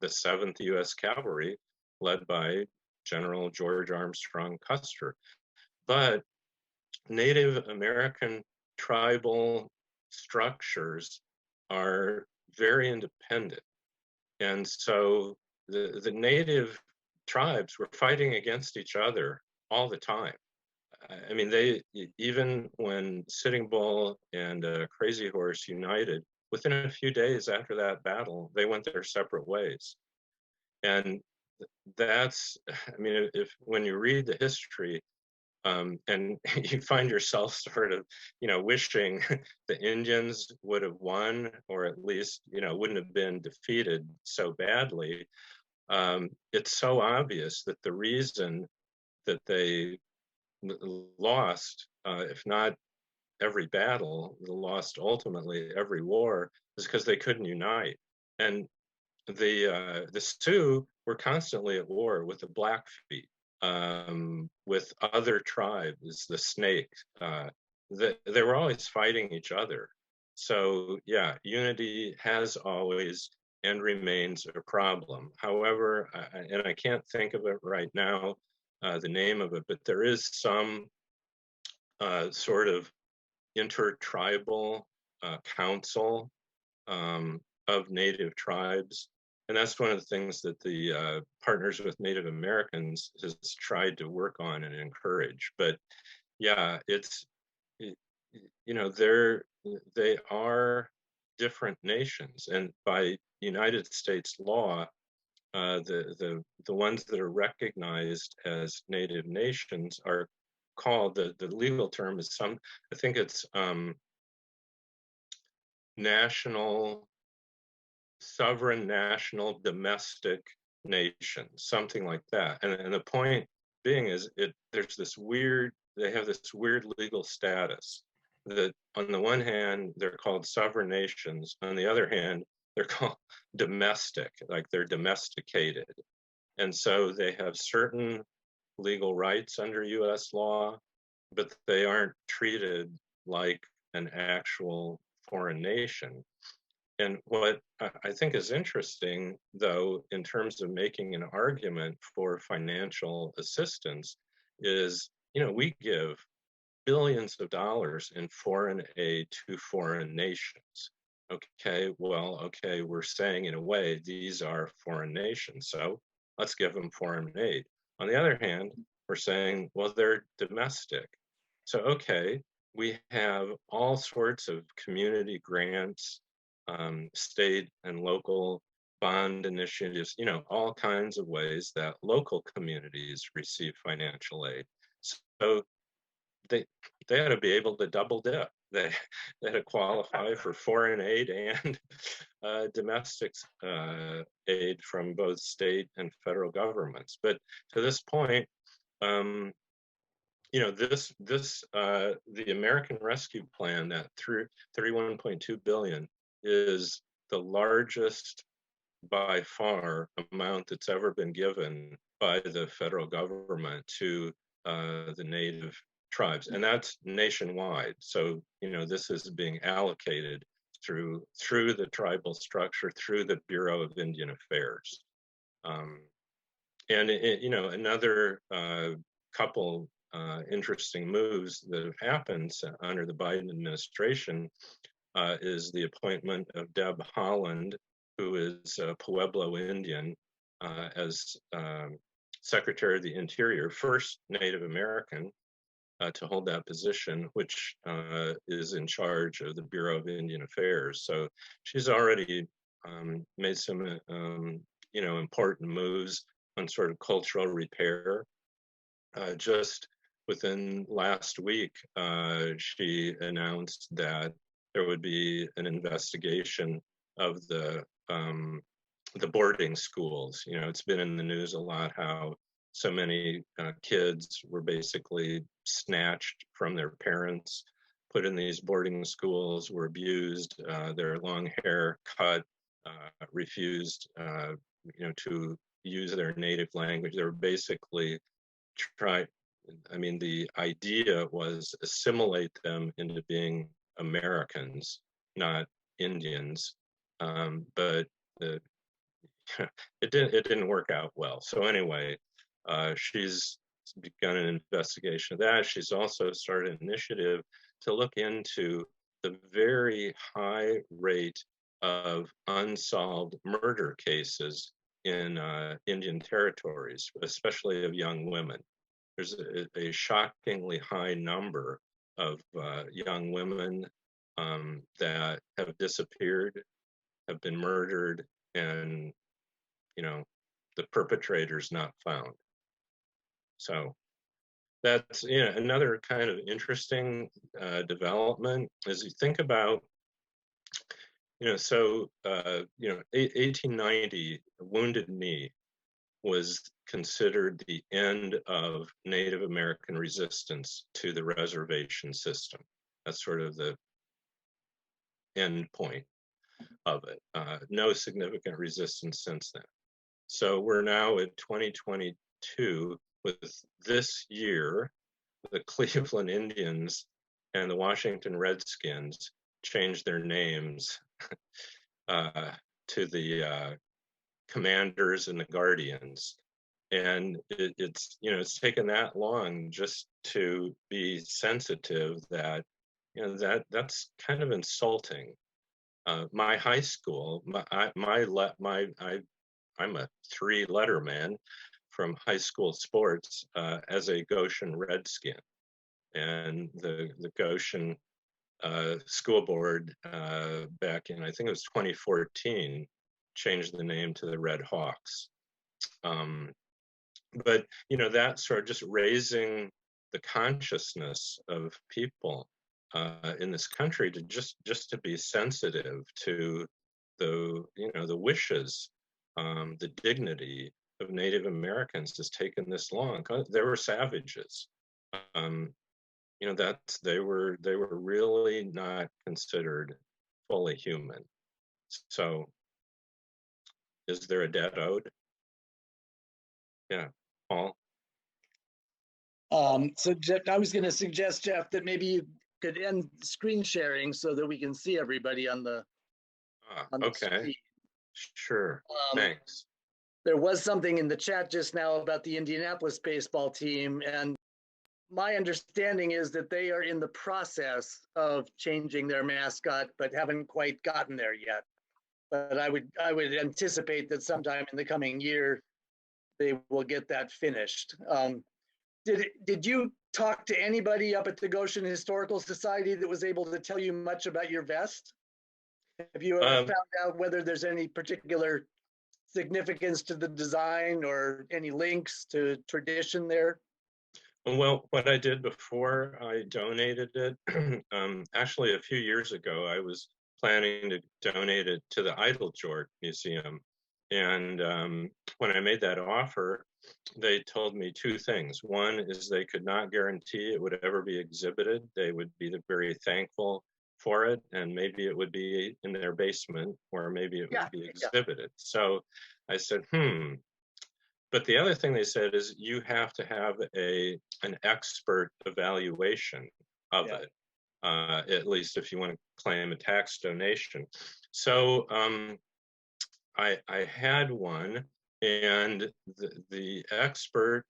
the 7th U.S. Cavalry, led by General George Armstrong Custer. But Native American tribal structures are very independent. And so the native tribes were fighting against each other all the time. I mean, even when Sitting Bull and Crazy Horse united, within a few days after that battle, they went their separate ways. And that's, I mean, if when you read the history, and you find yourself sort of, wishing the Indians would have won, or at least, wouldn't have been defeated so badly. It's so obvious that the reason that they lost, if not every battle, lost ultimately every war, is because they couldn't unite. And the Sioux were constantly at war with the Blackfeet, with other tribes, the Snake. They were always fighting each other. So yeah, unity has always and remains a problem. However, and I can't think of it right now, the name of it, but there is some sort of intertribal council of Native tribes. And that's one of the things that the Partners with Native Americans has tried to work on and encourage. But yeah, they are different nations, and by United States law, the ones that are recognized as Native nations are called, the legal term is I think it's sovereign national domestic nation, something like that. And the point being is they have this weird legal status that on the one hand, they're called sovereign nations. On the other hand, they're called domestic, like they're domesticated. And so they have certain legal rights under US law, but they aren't treated like an actual foreign nation. And what I think is interesting, though, in terms of making an argument for financial assistance, is, we give billions of dollars in foreign aid to foreign nations. Okay, well, okay, we're saying in a way these are foreign nations, so let's give them foreign aid. On the other hand, we're saying, well, they're domestic. So, okay, we have all sorts of community grants, state and local bond initiatives, all kinds of ways that local communities receive financial aid. So they had to be able to double dip. They had to qualify for foreign aid and domestic aid from both state and federal governments. But to this point, the American Rescue Plan, that through 31.2 billion, is the largest by far amount that's ever been given by the federal government to the Native tribes, and that's nationwide. So this is being allocated through the tribal structure, through the Bureau of Indian Affairs. And another couple interesting moves that have happened under the Biden administration is the appointment of Deb Haaland, who is a Pueblo Indian, as Secretary of the Interior, first Native American to hold that position, which is in charge of the Bureau of Indian Affairs. So she's already made some, important moves on sort of cultural repair. Just within last week, she announced that there would be an investigation of the boarding schools. It's been in the news a lot how so many kids were basically snatched from their parents, put in these boarding schools, were abused, their long hair cut, refused, to use their native language. They were basically the idea was assimilate them into being Americans, not Indians. but the, it didn't work out well. So anyway, she's begun an investigation of that. She's also started an initiative to look into the very high rate of unsolved murder cases in Indian territories, especially of young women. There's a shockingly high number of young women that have disappeared, have been murdered, and the perpetrator's not found. So that's another kind of interesting development as you think about 1890 Wounded Knee was considered the end of Native American resistance to the reservation system. That's sort of the end point of it. No significant resistance since then. So we're now at 2022 with this year, the Cleveland Indians and the Washington Redskins changed their names to the Commanders and the Guardians. And it's taken that long just to be sensitive that, that's kind of insulting. My high school, I'm a three-letter man from high school sports as a Goshen Redskin. And the Goshen school board back in, I think it was 2014, changed the name to the Red Hawks. But, that sort of just raising the consciousness of people in this country to just to be sensitive to the wishes, the dignity of Native Americans has taken this long. They were savages. They were really not considered fully human. So, is there a debt owed? Yeah, Paul. So Jeff, I was going to suggest, Jeff, that maybe you could end screen sharing so that we can see everybody on the okay. screen. Sure. Thanks. There was something in the chat just now about the Indianapolis baseball team, and my understanding is that they are in the process of changing their mascot, but haven't quite gotten there yet. But I would anticipate that sometime in the coming year, they will get that finished. Did you talk to anybody up at the Goshen Historical Society that was able to tell you much about your vest? Have you ever found out whether there's any particular significance to the design or any links to tradition there? Well, what I did before I donated it, actually a few years ago, I was planning to donate it to the Eiteljorg Museum. And when I made that offer, they told me two things. One is they could not guarantee it would ever be exhibited. They would be very thankful for it, and maybe it would be in their basement, or maybe it would be exhibited. So I said, But the other thing they said is you have to have an expert evaluation of it, at least if you want to claim a tax donation. So I had one, and the expert,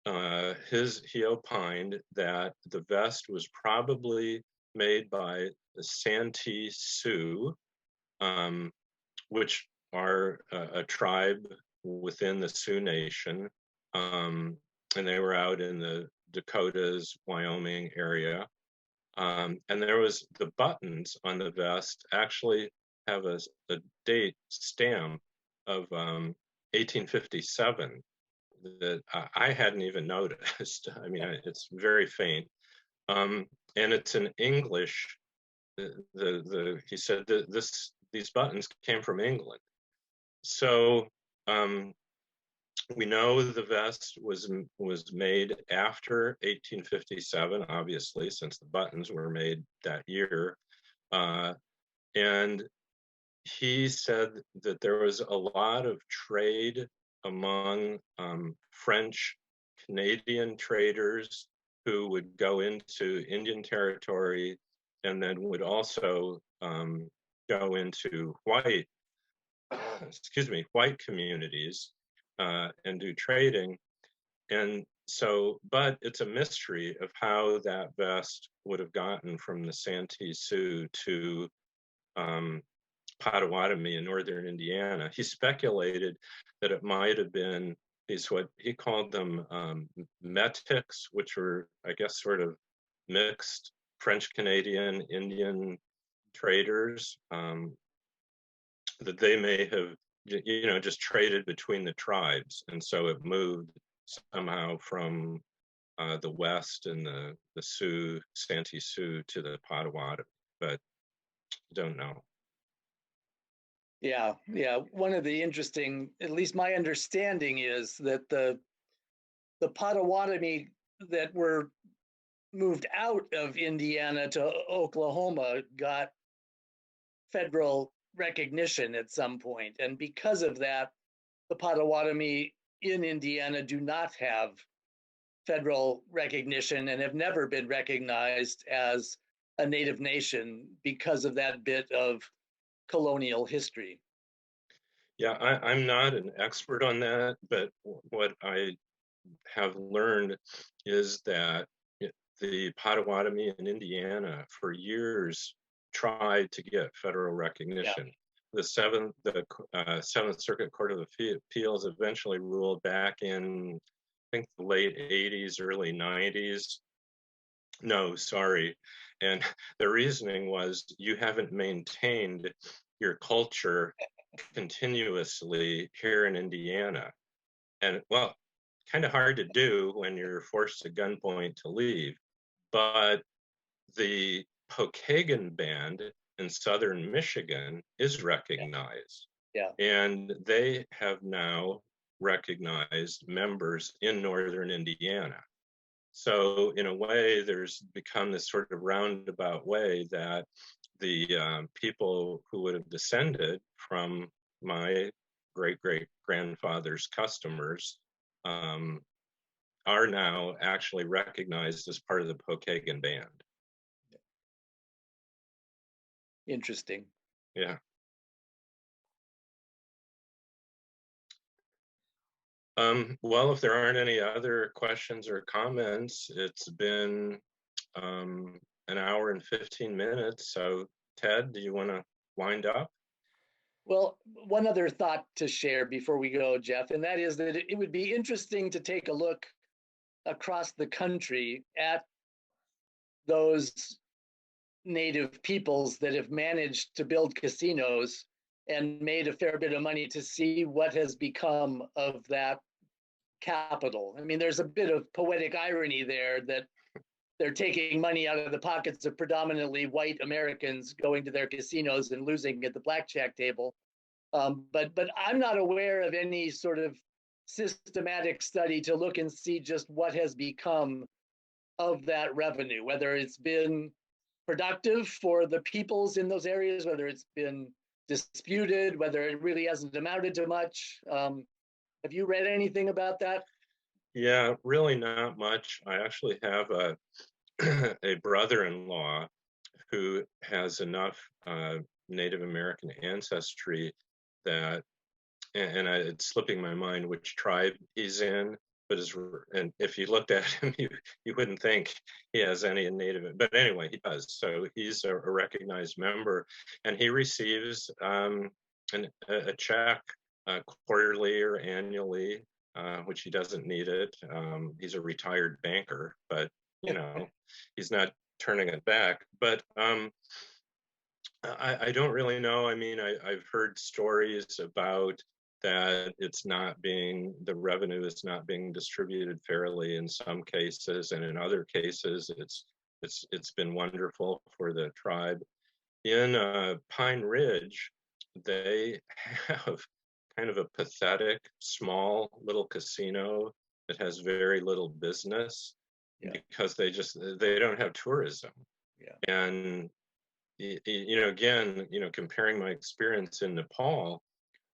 he opined that the vest was probably made by the Santee Sioux, which are a tribe within the Sioux Nation, and they were out in the Dakotas, Wyoming area. And there was the buttons on the vest actually have a date stamp of 1857 that I hadn't even noticed. I mean, it's very faint, and it's in English. He said that these buttons came from England. So we know the vest was made after 1857, obviously, since the buttons were made that year. And he said that there was a lot of trade among French Canadian traders who would go into Indian territory and then would also go into white, excuse me, white communities and do trading. And so, but it's a mystery of how that vest would have gotten from the Santee Sioux to Potawatomi in northern Indiana. He speculated that it might have been these, what he called them, metics, which were, I guess, sort of mixed French Canadian Indian traders, that they may have, you know, just traded between the tribes, and so it moved somehow from the west and the Sioux, Santee Sioux, to the Potawatomi, but don't know. Yeah, yeah. One of the interesting, at least my understanding, is that the Potawatomi that were moved out of Indiana to Oklahoma got federal recognition at some point, and because of that, the Potawatomi in Indiana do not have federal recognition and have never been recognized as a native nation because of that bit of colonial history. Yeah, I'm not an expert on that, but what I have learned is that the Potawatomi in Indiana for years tried to get federal recognition. Yeah. The Seventh Circuit Court of Appeals eventually ruled back in, I think, the late 80s, early 90s. No, sorry. And the reasoning was you haven't maintained your culture continuously here in Indiana. And well, kind of hard to do when you're forced at gunpoint to leave. But the Pokagon band in southern Michigan is recognized. Yeah. And they have now recognized members in northern Indiana. So in a way, there's become this sort of roundabout way that the people who would have descended from my great-great-grandfather's customers are now actually recognized as part of the Pokagon band. Interesting. Yeah. Well, if there aren't any other questions or comments, it's been an hour and 15 minutes. So Ted, do you want to wind up? Well, one other thought to share before we go, Jeff, and that is that it would be interesting to take a look across the country at those native peoples that have managed to build casinos and made a fair bit of money, to see what has become of that capital. I mean, there's a bit of poetic irony there that they're taking money out of the pockets of predominantly white Americans going to their casinos and losing at the blackjack table. But I'm not aware of any sort of systematic study to look and see just what has become of that revenue, whether it's been productive for the peoples in those areas, whether it's been disputed, whether it really hasn't amounted to much. Have you read anything about that? Yeah, really not much. I actually have a a brother-in-law who has enough Native American ancestry that, and it's slipping my mind which tribe he's in, but and if you looked at him, you wouldn't think he has any Native, but anyway, he does. So he's a recognized member, and he receives a check quarterly or annually, which he doesn't need it. He's a retired banker, but you know, he's not turning it back. But I don't really know. I mean, I've heard stories about that the revenue is not being distributed fairly in some cases, and in other cases, it's been wonderful for the tribe. In Pine Ridge, they have kind of a pathetic, small little casino that has very little business, because they don't have tourism. Yeah. And you know, again, you know, comparing my experience in Nepal,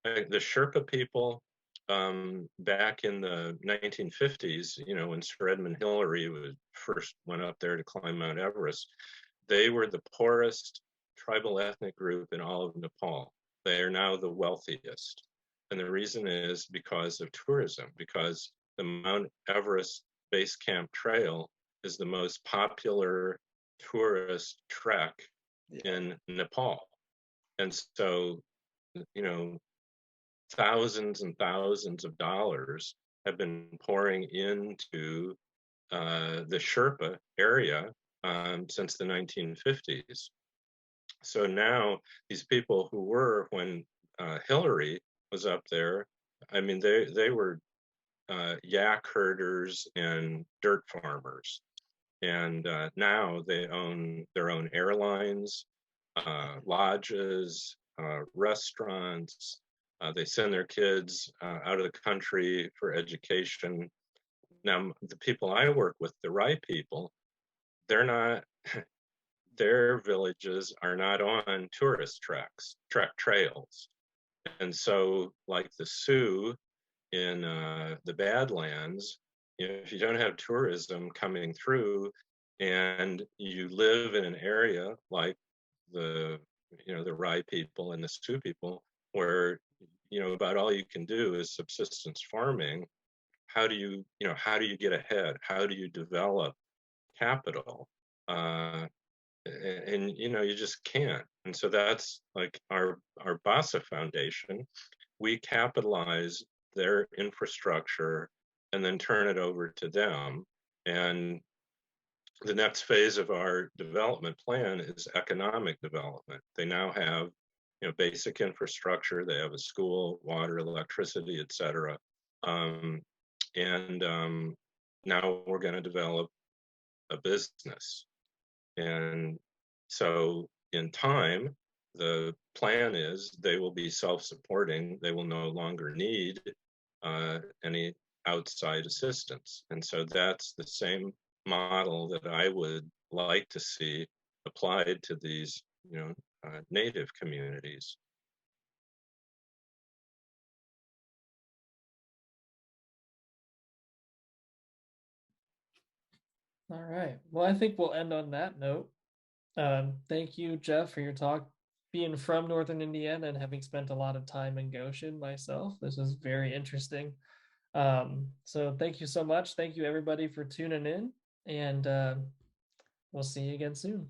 the Sherpa people back in the 1950s, you know, when Sir Edmund Hillary first went up there to climb Mount Everest, they were the poorest tribal ethnic group in all of Nepal. They are now the wealthiest. And the reason is because of tourism, because the Mount Everest Base Camp Trail is the most popular tourist trek in Nepal. And so, you know, thousands and thousands of dollars have been pouring into the Sherpa area since the 1950s. So now these people who were, when Hillary was up there, I mean, they were yak herders and dirt farmers. And now they own their own airlines, lodges, restaurants. They send their kids out of the country for education. Now, the people I work with, the Rai people, they're not, their villages are not on tourist trails. And so, like the Sioux in the Badlands, you know, if you don't have tourism coming through and you live in an area like the, you know, the Rai people and the Sioux people, where, you know, about all you can do is subsistence farming, how do you get ahead? How do you develop capital? And you know, you just can't. And so that's like our Basa Foundation. We capitalize their infrastructure and then turn it over to them. And the next phase of our development plan is economic development. They now have, you know, basic infrastructure. They have a school, water, electricity, et cetera. Now we're going to develop a business. And so in time, the plan is they will be self-supporting. They will no longer need any outside assistance. And so that's the same model that I would like to see applied to these, you know, native communities. All right. Well, I think we'll end on that note. Thank you, Jeff, for your talk. Being from Northern Indiana and having spent a lot of time in Goshen myself, this was very interesting. So thank you so much. Thank you, everybody, for tuning in, and we'll see you again soon.